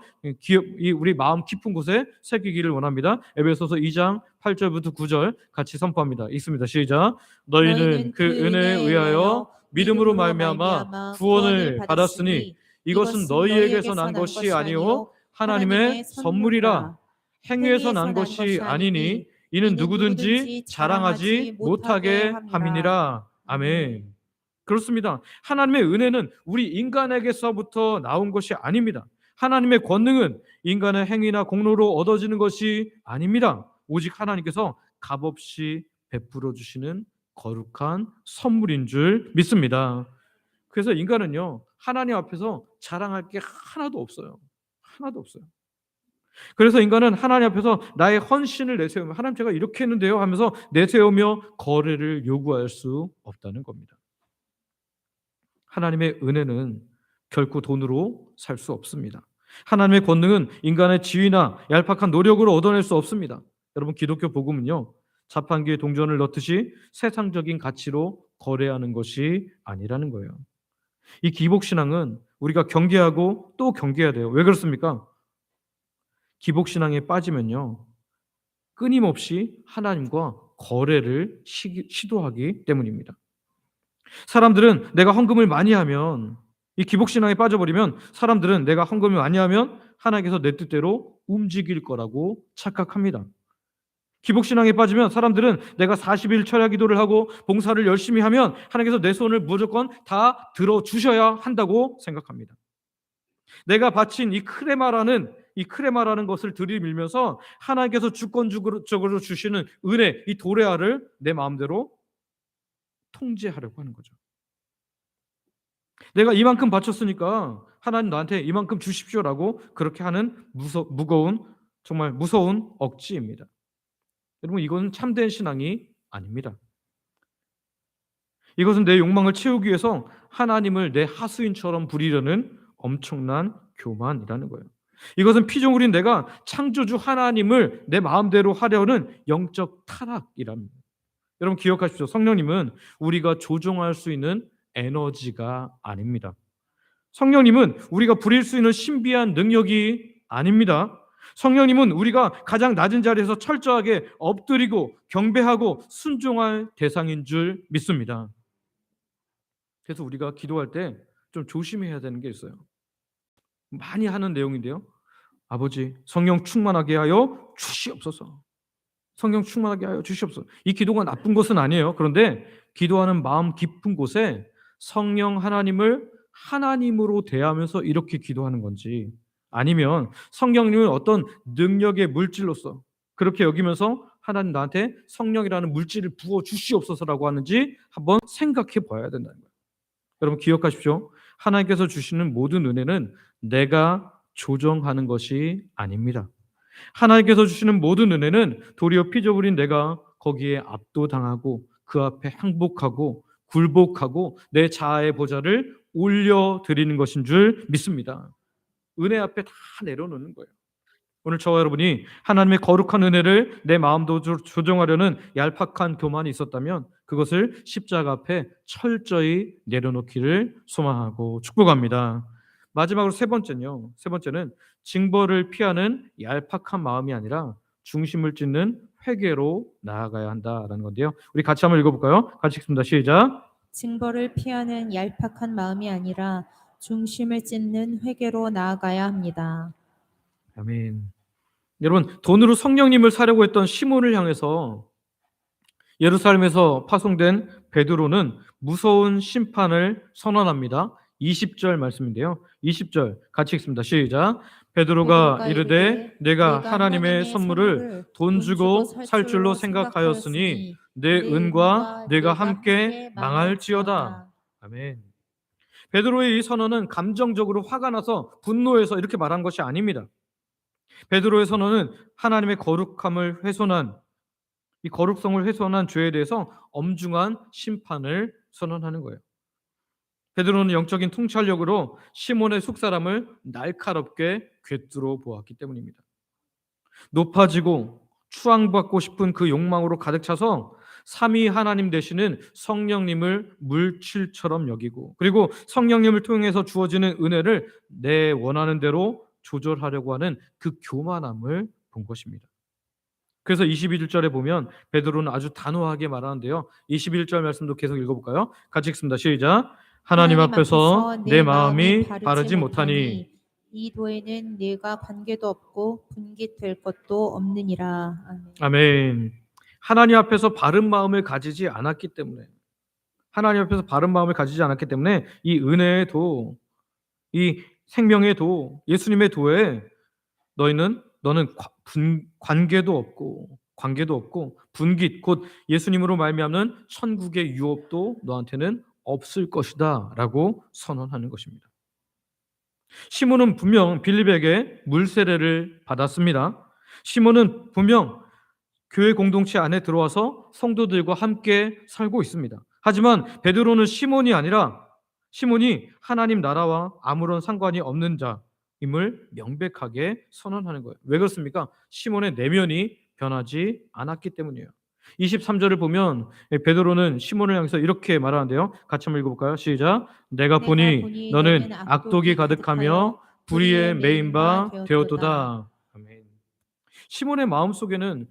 우리 마음 깊은 곳에 새기기를 원합니다. 에베소서 2장 8절부터 9절 같이 선포합니다. 읽습니다. 시작. 너희는 그 은혜에 의하여 믿음으로 말미암아 구원을 받았으니 이것은 너희에게서 난 것이 아니요 하나님의 선물이라. 행위에서 난 것이 아니니 이는 누구든지 자랑하지 못하게 함이니라. 아멘. 그렇습니다. 하나님의 은혜는 우리 인간에게서부터 나온 것이 아닙니다. 하나님의 권능은 인간의 행위나 공로로 얻어지는 것이 아닙니다. 오직 하나님께서 값없이 베풀어 주시는 거룩한 선물인 줄 믿습니다. 그래서 인간은요, 하나님 앞에서 자랑할 게 하나도 없어요. 하나도 없어요. 그래서 인간은 하나님 앞에서 나의 헌신을 내세우며 하나님 제가 이렇게 했는데요 하면서 내세우며 거래를 요구할 수 없다는 겁니다. 하나님의 은혜는 결코 돈으로 살 수 없습니다. 하나님의 권능은 인간의 지위나 얄팍한 노력으로 얻어낼 수 없습니다. 여러분, 기독교 복음은요, 자판기에 동전을 넣듯이 세상적인 가치로 거래하는 것이 아니라는 거예요. 이 기복신앙은 우리가 경계하고 또 경계해야 돼요. 왜 그렇습니까? 기복신앙에 빠지면요, 끊임없이 하나님과 거래를 시도하기 때문입니다. 사람들은 내가 헌금을 많이 하면, 이 기복신앙에 빠져버리면 사람들은 내가 헌금을 많이 하면 하나님께서 내 뜻대로 움직일 거라고 착각합니다. 기복신앙에 빠지면 사람들은 내가 40일 철야 기도를 하고 봉사를 열심히 하면 하나님께서 내 손을 무조건 다 들어주셔야 한다고 생각합니다. 내가 바친 이 크레마라는 것을 들이밀면서 하나님께서 주권적으로 주시는 은혜, 이 도레아를 내 마음대로 통제하려고 하는 거죠. 내가 이만큼 바쳤으니까 하나님 나한테 이만큼 주십시오라고 그렇게 하는 정말 무서운 억지입니다. 여러분, 이건 참된 신앙이 아닙니다. 이것은 내 욕망을 채우기 위해서 하나님을 내 하수인처럼 부리려는 엄청난 교만이라는 거예요. 이것은 피조물인 내가 창조주 하나님을 내 마음대로 하려는 영적 타락이랍니다. 여러분, 기억하십시오. 성령님은 우리가 조종할 수 있는 에너지가 아닙니다. 성령님은 우리가 부릴 수 있는 신비한 능력이 아닙니다. 성령님은 우리가 가장 낮은 자리에서 철저하게 엎드리고 경배하고 순종할 대상인 줄 믿습니다. 그래서 우리가 기도할 때 좀 조심해야 되는 게 있어요. 많이 하는 내용인데요. 아버지, 성령 충만하게 하여 주시옵소서. 성령 충만하게 하여 주시옵소서. 이 기도가 나쁜 것은 아니에요. 그런데 기도하는 마음 깊은 곳에 성령 하나님을 하나님으로 대하면서 이렇게 기도하는 건지, 아니면 성령님을 어떤 능력의 물질로서 그렇게 여기면서 하나님 나한테 성령이라는 물질을 부어 주시옵소서라고 하는지 한번 생각해 봐야 된다는 거예요. 여러분 기억하십시오. 하나님께서 주시는 모든 은혜는 내가 조정하는 것이 아닙니다. 하나님께서 주시는 모든 은혜는 도리어 피조물인 내가 거기에 압도당하고 그 앞에 항복하고 굴복하고 내 자아의 보좌를 올려드리는 것인 줄 믿습니다. 은혜 앞에 다 내려놓는 거예요. 오늘 저와 여러분이 하나님의 거룩한 은혜를 내 마음도 조정하려는 얄팍한 교만이 있었다면 그것을 십자가 앞에 철저히 내려놓기를 소망하고 축복합니다. 마지막으로 세 번째는 징벌을 피하는 얄팍한 마음이 아니라 중심을 찢는 회개로 나아가야 한다라는 건데요. 우리 같이 한번 읽어볼까요? 같이 읽습니다. 시작. 징벌을 피하는 얄팍한 마음이 아니라 중심을 찢는 회개로 나아가야 합니다. 아멘. 여러분, 돈으로 성령님을 사려고 했던 시몬을 향해서 예루살렘에서 파송된 베드로는 무서운 심판을 선언합니다. 20절 말씀인데요. 20절 같이 읽습니다. 시작. 베드로가 이르되 내가 하나님의 선물을 돈 주고 살 줄로 생각하였으니 내 은과 내가 함께 망할지어다. 아멘. 베드로의 이 선언은 감정적으로 화가 나서 분노해서 이렇게 말한 것이 아닙니다. 베드로의 선언은 하나님의 거룩함을 훼손한, 이 거룩성을 훼손한 죄에 대해서 엄중한 심판을 선언하는 거예요. 베드로는 영적인 통찰력으로 시몬의 속사람을 날카롭게 꿰뚫어 보았기 때문입니다. 높아지고 추앙받고 싶은 그 욕망으로 가득 차서 삼위 하나님 되시는 성령님을 물질처럼 여기고, 그리고 성령님을 통해서 주어지는 은혜를 내 원하는 대로 조절하려고 하는 그 교만함을 본 것입니다. 그래서 21절에 보면 베드로는 아주 단호하게 말하는데요. 21절 말씀도 계속 읽어볼까요? 같이 읽습니다. 시작. 하나님 앞에서 내 마음이 바르지 못하니 이 도에는 내가 관계도 없고 분깃될 것도 없느니라. 아멘. 아멘. 하나님 앞에서 바른 마음을 가지지 않았기 때문에, 하나님 앞에서 바른 마음을 가지지 않았기 때문에 이 은혜의 도, 이 생명의 도, 예수님의 도에 너는 관계도 없고 분깃 곧 예수님으로 말미암는 천국의 유업도 너한테는 없을 것이다라고 선언하는 것입니다. 시몬은 분명 빌립에게 물세례를 받았습니다. 시몬은 분명 교회 공동체 안에 들어와서 성도들과 함께 살고 있습니다. 하지만 베드로는 시몬이 아니라 시몬이 하나님 나라와 아무런 상관이 없는 자임을 명백하게 선언하는 거예요. 왜 그렇습니까? 시몬의 내면이 변하지 않았기 때문이에요. 23절을 보면 베드로는 시몬을 향해서 이렇게 말하는데요. 같이 한번 읽어볼까요? 시작. 내가 보니 너는 악독이 가득하며 불의에 매인 바 되었도다. 아멘. 시몬의 마음속에는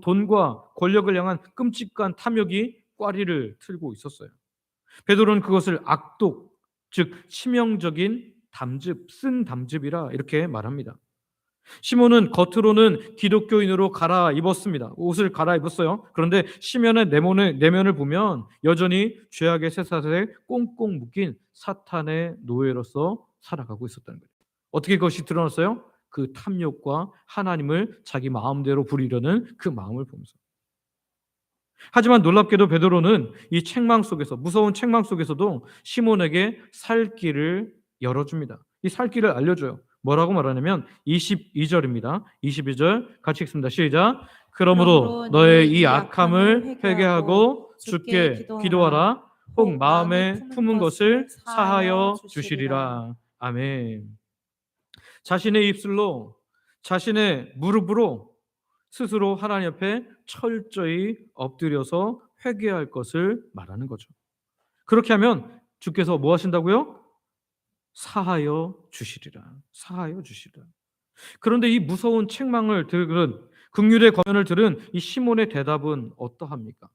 돈과 권력을 향한 끔찍한 탐욕이 꽈리를 틀고 있었어요. 베드로는 그것을 악독, 즉 치명적인 담즙, 쓴 담즙이라 이렇게 말합니다. 시몬은 겉으로는 기독교인으로 갈아입었습니다. 옷을 갈아입었어요. 그런데 시몬의 내면을 보면 여전히 죄악의 쇠사슬에 꽁꽁 묶인 사탄의 노예로서 살아가고 있었다는 거예요. 어떻게 그것이 드러났어요? 그 탐욕과 하나님을 자기 마음대로 부리려는 그 마음을 보면서. 하지만 놀랍게도 베드로는 이 책망 속에서, 무서운 책망 속에서도 시몬에게 살 길을 열어줍니다. 이 살 길을 알려줘요. 뭐라고 말하냐면 22절입니다. 22절 같이 읽습니다. 시작. 그러므로 너의 이 악함을 회개하고 주께 기도하라. 혹 마음에 품은 것을 사하여 주시리라. 아멘. 자신의 입술로, 자신의 무릎으로 스스로 하나님 앞에 철저히 엎드려서 회개할 것을 말하는 거죠. 그렇게 하면 주께서 뭐 하신다고요? 사하여 주시리라. 사하여 주시리라. 그런데 이 무서운 책망을 들은 긍휼의 권면을 들은 이 시몬의 대답은 어떠합니까?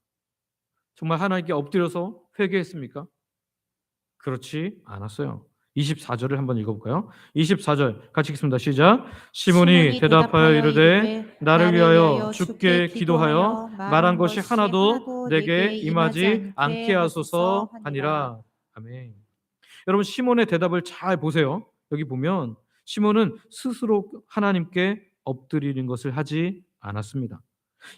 정말 하나님께 엎드려서 회개했습니까? 그렇지 않았어요. 24절을 한번 읽어볼까요? 24절 같이 읽습니다. 시작. 시몬이 대답하여 이르되 나를 위하여 주께 기도하여 말한 것이 하나도 내게 임하지 않게 하소서 하니라. 아멘. 여러분 시몬의 대답을 잘 보세요. 여기 보면 시몬은 스스로 하나님께 엎드리는 것을 하지 않았습니다.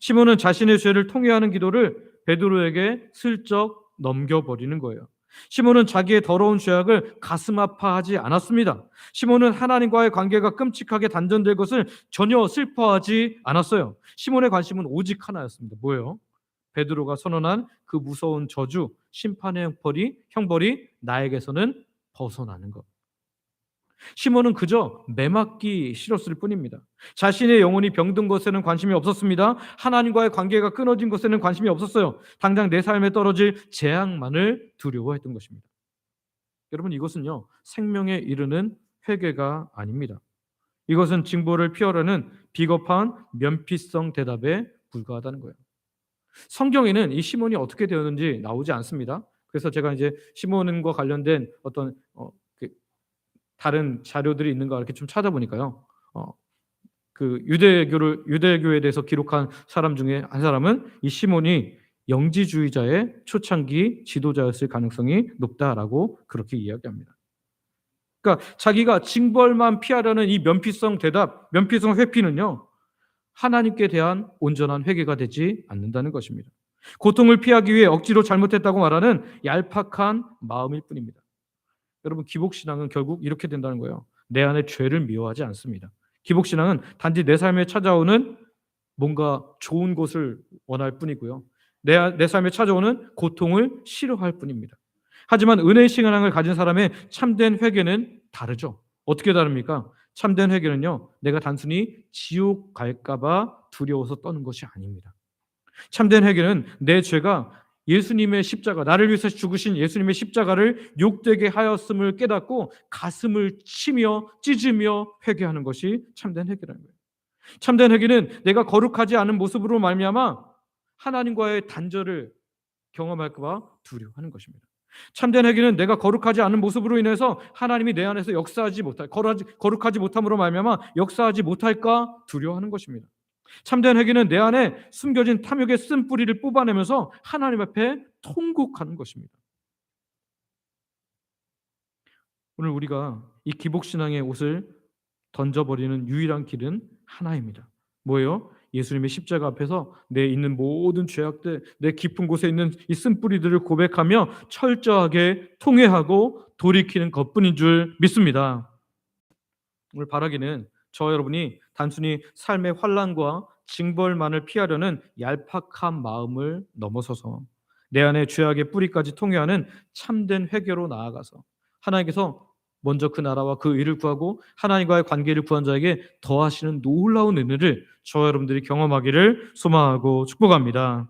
시몬은 자신의 죄를 통회하는 기도를 베드로에게 슬쩍 넘겨버리는 거예요. 시몬은 자기의 더러운 죄악을 가슴 아파하지 않았습니다. 시몬은 하나님과의 관계가 끔찍하게 단절될 것을 전혀 슬퍼하지 않았어요. 시몬의 관심은 오직 하나였습니다. 뭐예요? 베드로가 선언한 그 무서운 저주, 심판의 형벌이 나에게서는 벗어나는 것. 시몬은 그저 매맞기 싫었을 뿐입니다. 자신의 영혼이 병든 것에는 관심이 없었습니다. 하나님과의 관계가 끊어진 것에는 관심이 없었어요. 당장 내 삶에 떨어질 재앙만을 두려워했던 것입니다. 여러분 이것은요 생명에 이르는 회개가 아닙니다. 이것은 징벌을 피하려는 비겁한 면피성 대답에 불과하다는 거예요. 성경에는 이 시몬이 어떻게 되었는지 나오지 않습니다. 그래서 제가 이제 시몬과 관련된 어떤 다른 자료들이 있는가 이렇게 좀 찾아보니까요. 그 유대교에 대해서 기록한 사람 중에 한 사람은 이 시몬이 영지주의자의 초창기 지도자였을 가능성이 높다라고 그렇게 이야기합니다. 그러니까 자기가 징벌만 피하려는 이 면피성 회피는요. 하나님께 대한 온전한 회개가 되지 않는다는 것입니다. 고통을 피하기 위해 억지로 잘못했다고 말하는 얄팍한 마음일 뿐입니다. 여러분 기복신앙은 결국 이렇게 된다는 거예요. 내 안에 죄를 미워하지 않습니다. 기복신앙은 단지 내 삶에 찾아오는 뭔가 좋은 것을 원할 뿐이고요. 내 삶에 찾아오는 고통을 싫어할 뿐입니다. 하지만 은혜의 신앙을 가진 사람의 참된 회개는 다르죠. 어떻게 다릅니까? 참된 회개는요. 내가 단순히 지옥 갈까 봐 두려워서 떠는 것이 아닙니다. 참된 회개는 내 죄가 예수님의 십자가, 나를 위해서 죽으신 예수님의 십자가를 욕되게 하였음을 깨닫고 가슴을 치며 찢으며 회개하는 것이 참된 회개라는 거예요. 참된 회개는 내가 거룩하지 않은 모습으로 말미암아 하나님과의 단절을 경험할까 봐 두려워하는 것입니다. 참된 회개는 내가 거룩하지 않은 모습으로 인해서 하나님이 내 안에서 거룩하지 못함으로 말미암아 역사하지 못할까 두려워하는 것입니다. 참된 회개는 내 안에 숨겨진 탐욕의 쓴뿌리를 뽑아내면서 하나님 앞에 통곡하는 것입니다. 오늘 우리가 이 기복신앙의 옷을 던져버리는 유일한 길은 하나입니다. 뭐예요? 예수님의 십자가 앞에서 내 있는 모든 죄악들, 내 깊은 곳에 있는 이 쓴뿌리들을 고백하며 철저하게 통회하고 돌이키는 것뿐인 줄 믿습니다. 오늘 바라기는 저와 여러분이 단순히 삶의 환난과 징벌만을 피하려는 얄팍한 마음을 넘어서서 내 안에 죄악의 뿌리까지 통회하는 참된 회개로 나아가서 하나님께서 먼저 그 나라와 그 의를 구하고 하나님과의 관계를 구한 자에게 더하시는 놀라운 은혜를 저와 여러분들이 경험하기를 소망하고 축복합니다.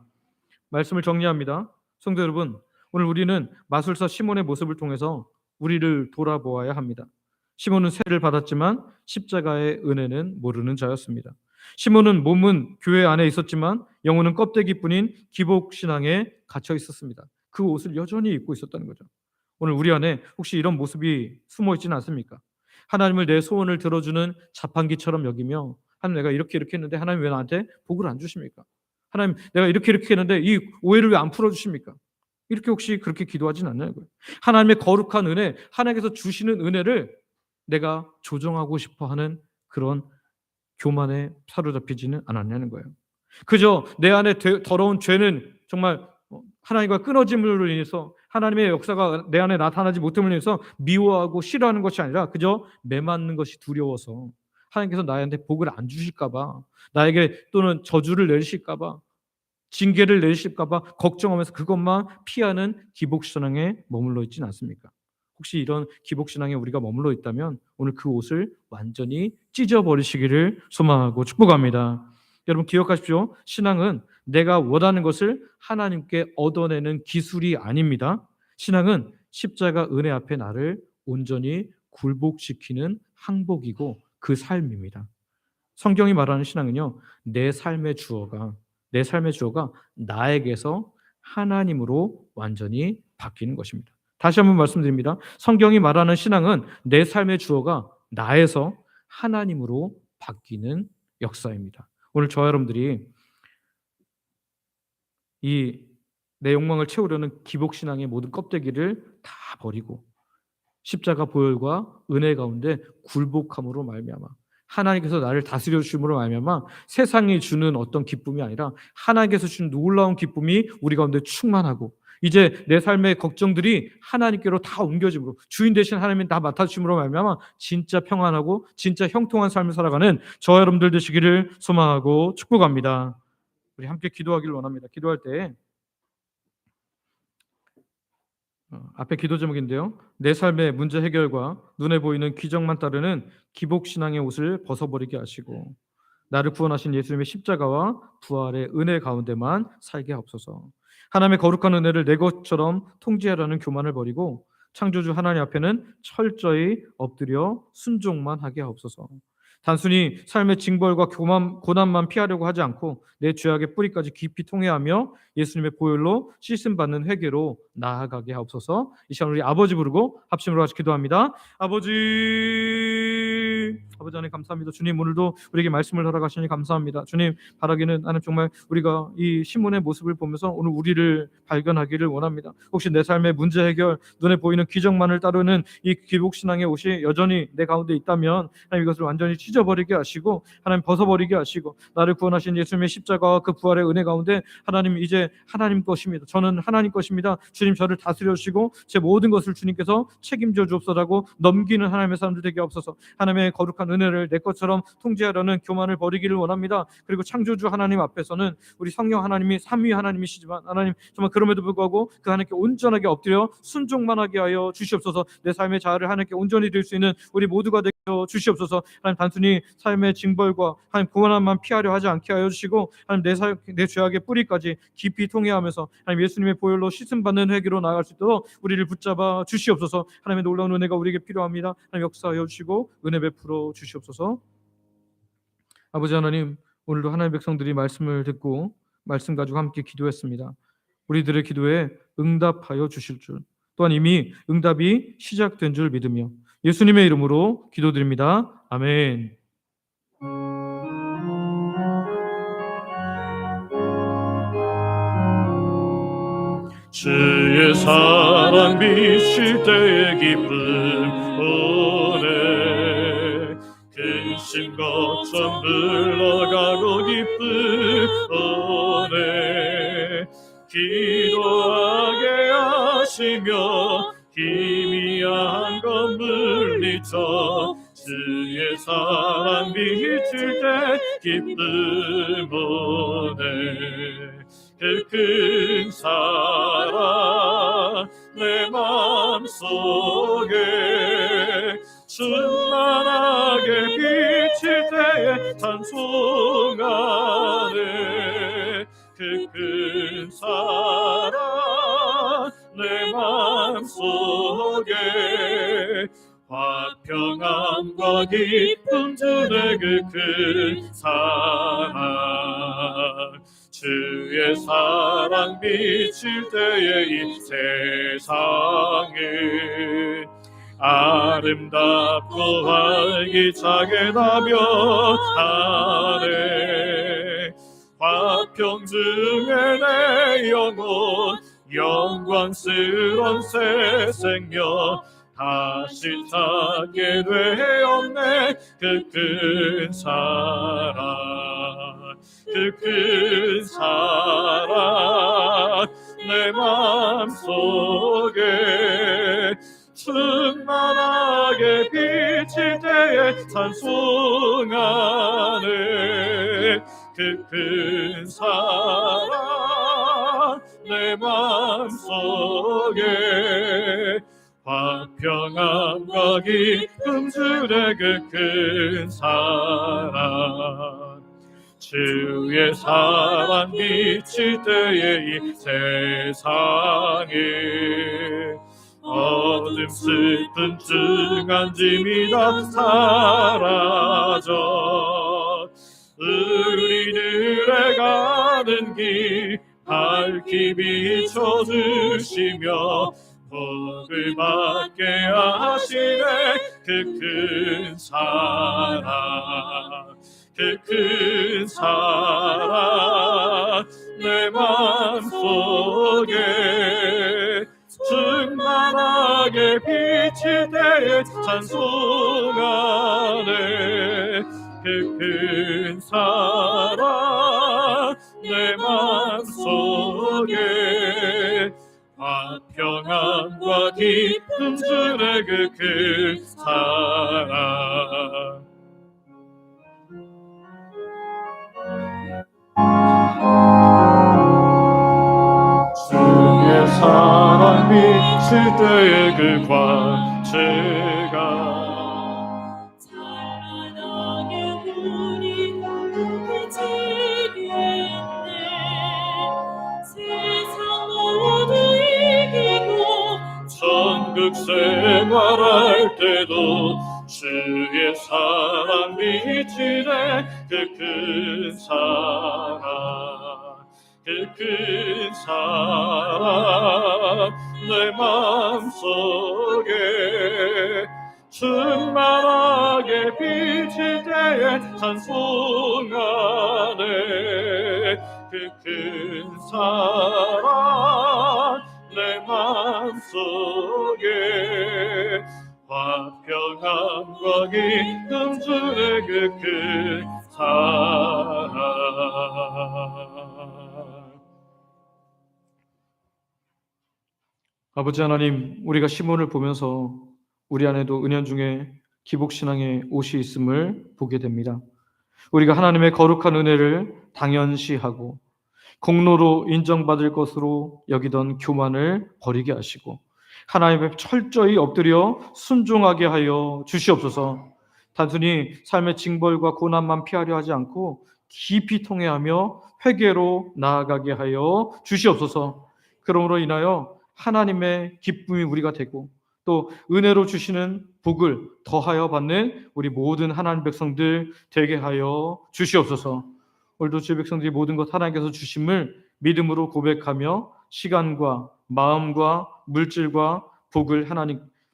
말씀을 정리합니다. 성도 여러분, 오늘 우리는 마술사 시몬의 모습을 통해서 우리를 돌아보아야 합니다. 시몬은 세를 받았지만 십자가의 은혜는 모르는 자였습니다. 시몬은 몸은 교회 안에 있었지만 영혼은 껍데기뿐인 기복신앙에 갇혀 있었습니다. 그 옷을 여전히 입고 있었다는 거죠. 오늘 우리 안에 혹시 이런 모습이 숨어 있지는 않습니까? 하나님을 내 소원을 들어주는 자판기처럼 여기며 하나님 내가 이렇게 했는데 하나님 왜 나한테 복을 안 주십니까? 하나님 내가 이렇게 했는데 이 오해를 왜 안 풀어주십니까? 이렇게 혹시 그렇게 기도하진 않냐고요. 하나님의 거룩한 은혜, 하나님께서 주시는 은혜를 내가 조정하고 싶어하는 그런 교만에 사로잡히지는 않았냐는 거예요. 그저 내 안에 더러운 죄는 정말 하나님과 끊어짐으로 인해서 하나님의 역사가 내 안에 나타나지 못함으로 인해서 미워하고 싫어하는 것이 아니라 그저 매맞는 것이 두려워서 하나님께서 나한테 복을 안 주실까 봐, 나에게 또는 저주를 내리실까 봐, 징계를 내리실까 봐 걱정하면서 그것만 피하는 기복신앙에 머물러 있지는 않습니까? 혹시 이런 기복신앙에 우리가 머물러 있다면 오늘 그 옷을 완전히 찢어버리시기를 소망하고 축복합니다. 여러분 기억하십시오. 신앙은 내가 원하는 것을 하나님께 얻어내는 기술이 아닙니다. 신앙은 십자가 은혜 앞에 나를 온전히 굴복시키는 항복이고 그 삶입니다. 성경이 말하는 신앙은요, 내 삶의 주어가 나에게서 하나님으로 완전히 바뀌는 것입니다. 다시 한번 말씀드립니다. 성경이 말하는 신앙은 내 삶의 주어가 나에서 하나님으로 바뀌는 역사입니다. 오늘 저와 여러분들이 이 내 욕망을 채우려는 기복신앙의 모든 껍데기를 다 버리고 십자가 보혈과 은혜 가운데 굴복함으로 말미암아 하나님께서 나를 다스려 주심으로 말미암아 세상이 주는 어떤 기쁨이 아니라 하나님께서 주신 놀라운 기쁨이 우리 가운데 충만하고 이제 내 삶의 걱정들이 하나님께로 다 옮겨짐으로 주인 되신 하나님이 다 맡아주심으로 말미암아 진짜 평안하고 진짜 형통한 삶을 살아가는 저와 여러분들 되시기를 소망하고 축복합니다. 우리 함께 기도하기를 원합니다. 기도할 때 앞에 기도 제목인데요. 내 삶의 문제 해결과 눈에 보이는 기적만 따르는 기복신앙의 옷을 벗어버리게 하시고 나를 구원하신 예수님의 십자가와 부활의 은혜 가운데만 살게 하옵소서. 하나님의 거룩한 은혜를 내 것처럼 통제하라는 교만을 버리고 창조주 하나님 앞에는 철저히 엎드려 순종만 하게 하옵소서. 단순히 삶의 징벌과 고난만 피하려고 하지 않고 내 죄악의 뿌리까지 깊이 통회하며 예수님의 보혈로 씻음받는 회개로 나아가게 하옵소서. 이 시간 우리 아버지 부르고 합심으로 같이 기도합니다. 아버지 하나님 감사합니다. 주님 오늘도 우리에게 말씀을 허락하시니 감사합니다. 주님 바라기는 나는 정말 우리가 이 신문의 모습을 보면서 오늘 우리를 발견하기를 원합니다. 혹시 내 삶의 문제 해결 눈에 보이는 기적만을 따르는 이 기복신앙의 옷이 여전히 내 가운데 있다면 하나님 이것을 완전히 찢어버리게 하시고 하나님 벗어버리게 하시고 나를 구원하신 예수님의 십자가와 그 부활의 은혜 가운데 하나님 이제 하나님 것입니다. 저는 하나님 것입니다. 주님 저를 다스려 주시고 제 모든 것을 주님께서 책임져 주옵소서라고 넘기는 하나님의 사람들 되게 없어서 하나님의 거룩한 은혜를 내 것처럼 통제하려는 교만을 버리기를 원합니다. 그리고 창조주 하나님 앞에서는 우리 성령 하나님이 삼위 하나님이시지만 하나님 정말 그럼에도 불구하고 그 하나님께 온전하게 엎드려 순종만 하게 하여 주시옵소서. 내 삶의 자아를 하나님께 온전히 드릴 수 있는 우리 모두가 되게 하여 주시옵소서. 하나님 단순히 삶의 징벌과 하나님 고난만 피하려 하지 않게 하여 주시고 하나님 내 죄악의 뿌리까지 깊이 통회하면서 하나님 예수님의 보혈로 씻음받는 회개로 나아갈 수 있도록 우리를 붙잡아 주시옵소서. 하나님의 놀라운 은혜가 우리에게 필요합니다. 하나님 역사하여 주시고 은혜 베풀어 주시옵소서. 아버지 하나님 오늘도 하나님의 백성들이 말씀을 듣고 말씀 가지고 함께 기도했습니다. 우리들의 기도에 응답하여 주실 줄 또한 이미 응답이 시작된 줄 믿으며 예수님의 이름으로 기도드립니다. 아멘. 주의 사랑 비칠 때의 기쁨 오네 근심 걱정 물러가고 기쁨 오네 기도하게 하시며 희미한 것 물리쳐 주의 사랑 비칠 때 기쁨 오네 그 큰 사랑 내 맘속에 충만하게 비칠 때에 찬송하네 그 큰 사랑 내 맘속에 화평함과 기쁨 주네 그 큰 사랑 주의 사랑 비칠 때에 이 세상에 아름답고 활기차게 나며 하네 화평 중에 내 영혼 영광스런 새 생명 다시 찾게 되었네 그 큰 사랑 그 큰 사랑 내 맘속에 충만하게 비칠 때에 찬송하네 그 큰 사랑 내 맘속에 화평함과 기쁨 주네 그 큰 사랑 주의 사랑 비칠 때에 이 세상에 어둠 슬픈 증한 짐이 다 사라져 우리들의 가는 길 밝히 비춰주시며 복을 받게 하시네 그 큰 사랑 그 큰 사랑 내 맘속에 충만하게 비칠 때에 찬송하네 그 큰 사랑 내 맘속에 화평함과 기쁨 주네 그 큰 사랑 주의 사랑 비칠 때의 그 광채가 찬란하게 우리 비치겠네 세상 모두 이기고 천국 생활할 때도 주의 사랑 비치네 그 큰 사랑 그 큰 사랑 내 맘속에 충만하게 비칠 때에 찬송하네 그 큰 사랑 내 맘속에 화평함과 기쁨 주네 그 큰 사랑 아버지 하나님, 우리가 시몬을 보면서 우리 안에도 은연중에 기복신앙의 옷이 있음을 보게 됩니다. 우리가 하나님의 거룩한 은혜를 당연시하고 공로로 인정받을 것으로 여기던 교만을 버리게 하시고 하나님 앞에 철저히 엎드려 순종하게 하여 주시옵소서. 단순히 삶의 징벌과 고난만 피하려 하지 않고 깊이 통회하며 회개로 나아가게 하여 주시옵소서. 그러므로 인하여 하나님의 기쁨이 우리가 되고 또 은혜로 주시는 복을 더하여 받는 우리 모든 하나님 백성들 되게 하여 주시옵소서. 오늘도 주의 백성들이 모든 것 하나님께서 주심을 믿음으로 고백하며 시간과 마음과 물질과 복을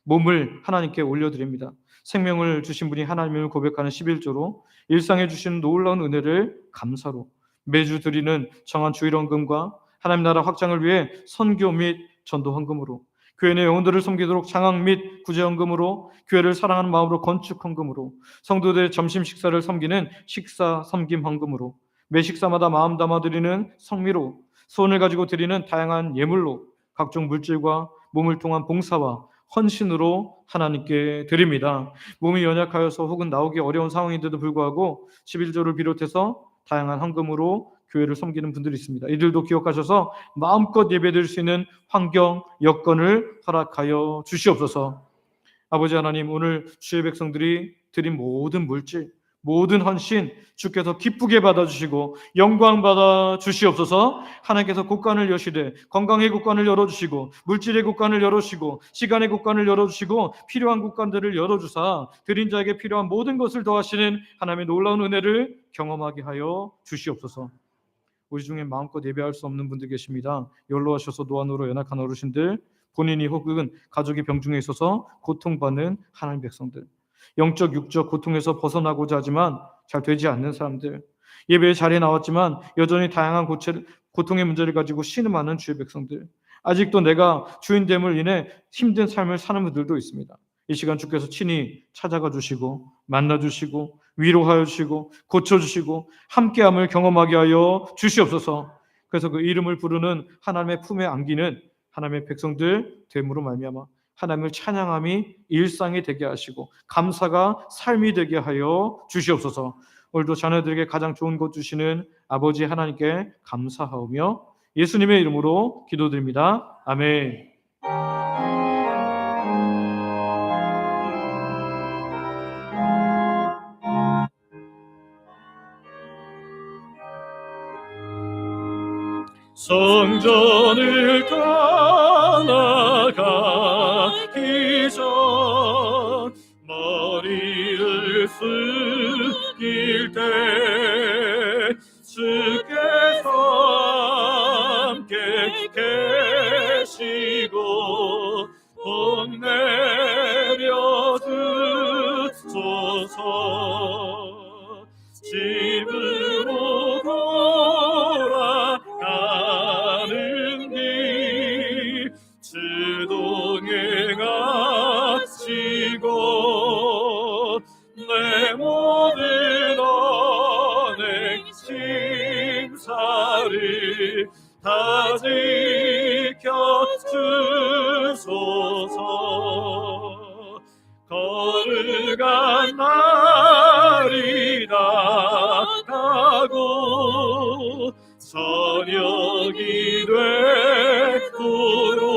몸을 하나님께 올려드립니다. 생명을 주신 분이 하나님을 고백하는 11조로 일상에 주시는 놀라운 은혜를 감사로 매주 드리는 정한 주일헌금과 하나님 나라 확장을 위해 선교 및 전도 헌금으로 교회 내 영혼들을 섬기도록 장학 및 구제 헌금으로 교회를 사랑하는 마음으로 건축 헌금으로 성도들의 점심 식사를 섬기는 식사 섬김 헌금으로 매 식사마다 마음 담아 드리는 성미로 소원을 가지고 드리는 다양한 예물로 각종 물질과 몸을 통한 봉사와 헌신으로 하나님께 드립니다. 몸이 연약하여서 혹은 나오기 어려운 상황인데도 불구하고 11조를 비롯해서 다양한 헌금으로 교회를 섬기는 분들이 있습니다. 이들도 기억하셔서 마음껏 예배드릴 수 있는 환경, 여건을 허락하여 주시옵소서. 아버지 하나님, 오늘 주의 백성들이 드린 모든 물질, 모든 헌신 주께서 기쁘게 받아주시고 영광 받아 주시옵소서. 하나님께서 곳간을 여시되 건강의 곳간을 열어주시고 물질의 곳간을 열어주시고 시간의 곳간을 열어주시고 필요한 곳간들을 열어주사 드린 자에게 필요한 모든 것을 더하시는 하나님의 놀라운 은혜를 경험하게 하여 주시옵소서. 우리 중에 마음껏 예배할 수 없는 분들 계십니다. 연로하셔서 노안으로 연약한 어르신들, 본인이 혹은 가족이 병중에 있어서 고통받는 하나님 백성들, 영적 육적 고통에서 벗어나고자 하지만 잘 되지 않는 사람들, 예배의 자리에 나왔지만 여전히 다양한 고통의 문제를 가지고 신음하는 주의 백성들, 아직도 내가 주인됨을 인해 힘든 삶을 사는 분들도 있습니다. 이 시간 주께서 친히 찾아가 주시고 만나 주시고 위로하여 주시고 고쳐주시고 함께함을 경험하게 하여 주시옵소서. 그래서 그 이름을 부르는 하나님의 품에 안기는 하나님의 백성들 됨으로 말미암아 하나님을 찬양함이 일상이 되게 하시고 감사가 삶이 되게 하여 주시옵소서. 오늘도 자녀들에게 가장 좋은 것 주시는 아버지 하나님께 감사하오며 예수님의 이름으로 기도드립니다. 아멘. 성전을 떠나가 숨길 때 주께서 함께 계시고 복 내려 주소서. 집으로 돌아가는 길 주 동행하시고 내 모든 언행 심사를 다 지켜주소서. 거룩한 날이 다가고 저녁이 되도록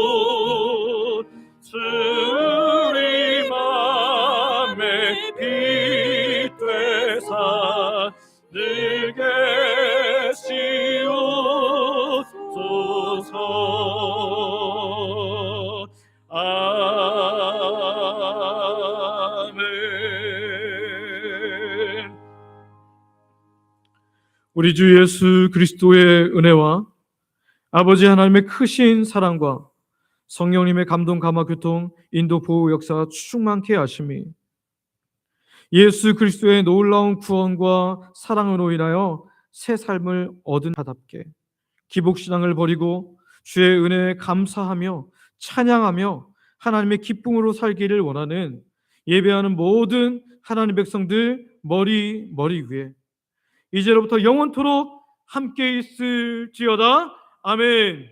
주의 맘에 빛 되사 늘 계시옵소서. 아멘. 우리 주 예수 그리스도의 은혜와 아버지 하나님의 크신 사랑과 성령님의 감동, 감화, 교통, 인도, 보호 역사가 충만케 하심이 예수 그리스도의 놀라운 구원과 사랑으로 인하여 새 삶을 얻은 자답게 기복신앙을 버리고 주의 은혜에 감사하며 찬양하며 하나님의 기쁨으로 살기를 원하는 예배하는 모든 하나님 백성들 머리 위에 이제로부터 영원토록 함께 있을지어다. 아멘.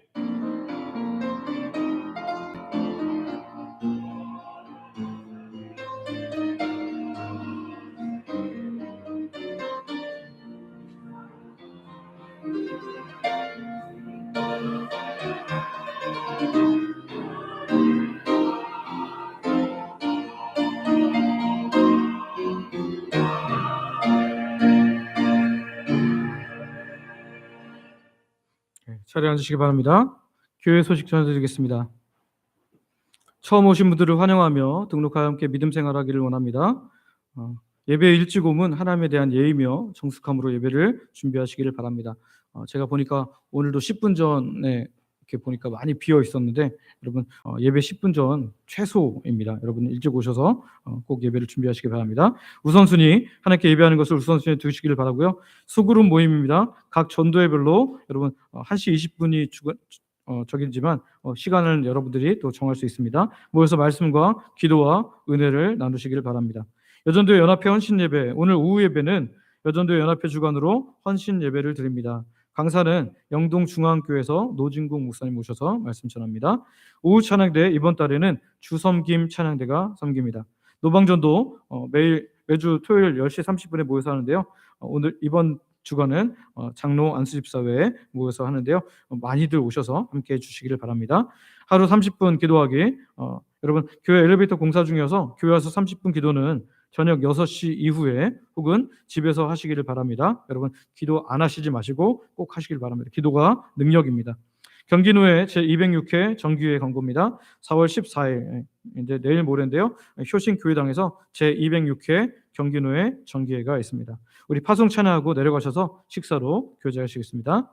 자리에 앉으시기 바랍니다. 교회 소식 전해드리겠습니다. 처음 오신 분들을 환영하며 등록하여 함께 믿음 생활하기를 원합니다. 예배 일찍 오면 하나님에 대한 예의며 정숙함으로 예배를 준비하시기를 바랍니다. 제가 보니까 오늘도 10분 전에 이렇게 보니까 많이 비어 있었는데 여러분 예배 10분 전 최소입니다. 여러분 일찍 오셔서 꼭 예배를 준비하시기 바랍니다. 우선순위 하나님께 예배하는 것을 우선순위에 두시기를 바라고요. 소그룹 모임입니다. 각 전도회별로 여러분 1시 20분이 적이지만 시간을 여러분들이 또 정할 수 있습니다. 모여서 말씀과 기도와 은혜를 나누시기를 바랍니다. 여전도회 연합회 헌신 예배, 오늘 오후 예배는 여전도회 연합회 주관으로 헌신 예배를 드립니다. 강사는 영동중앙교회에서 노진국 목사님 모셔서 말씀 전합니다. 오후 찬양대 이번 달에는 주섬김 찬양대가 섬깁니다. 노방전도 매주 토요일 10시 30분에 모여서 하는데요. 오늘 이번 주간은 장로 안수집사회에 모여서 하는데요. 많이들 오셔서 함께 해주시기를 바랍니다. 하루 30분 기도하기. 여러분 교회 엘리베이터 공사 중이어서 교회 와서 30분 기도는 저녁 6시 이후에 혹은 집에서 하시기를 바랍니다. 여러분 기도 안 하시지 마시고 꼭 하시길 바랍니다. 기도가 능력입니다. 경기노회 제206회 정기회 광고입니다. 4월 14일 이제 내일 모레인데요. 효신교회당에서 제206회 경기노회 정기회가 있습니다. 우리 파송 찬양하고 내려가셔서 식사로 교제하시겠습니다.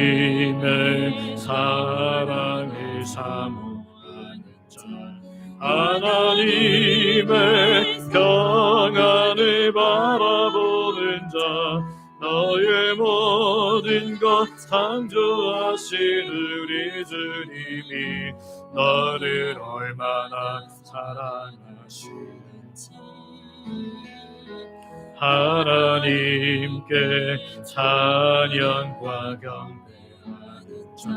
하나님의 사랑을 사모하는 자, 하나님의 평안을 바라보는 자, 너의 모든 것 창조하신 우리 주님이 너를 얼마나 사랑하시는지 하나님께 찬양과 경배하는 자,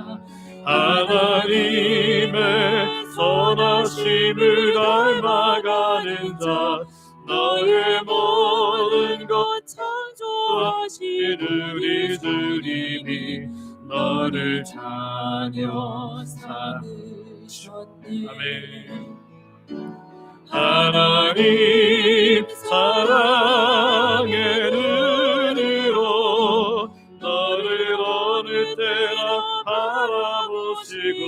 하나님의 선하심을 닮아가는 자, 너의 모든 것 창조하신 우리 주님이 너를 자녀 삼으셨네. 아멘. 하나님 사랑의 눈으로 너를 어느 때나 바라보시고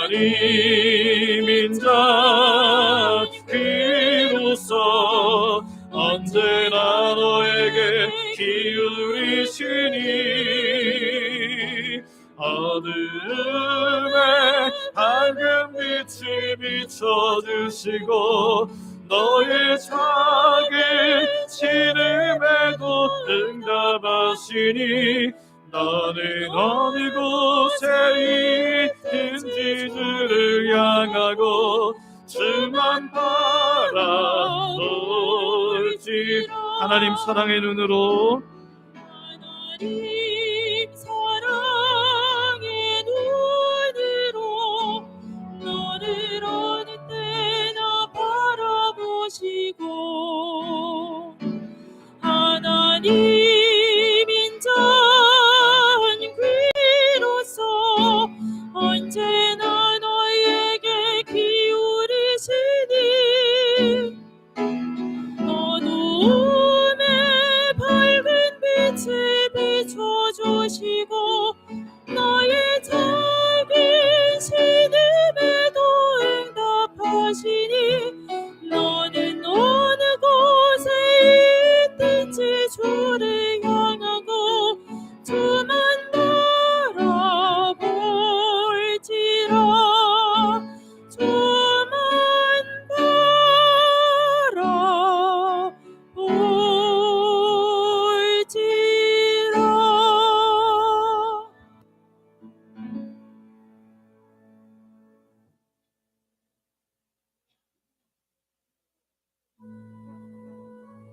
하나님인 자 그로서 언제나 너에게 기울이시니 어두움에 밝은 빛을 비춰주시고 너의 작은 신음에도 응답하시니 나는 어느 곳에 있든지 주를 향하고 주만 바라볼지. 하나님 사랑의 눈으로 하나님 사랑의 눈으로 너를 어느 때나 바라보시고 하나님인 자 귀로서 언제나 너에게 기울이시니 어두움에 밝은 빛을 비춰주시고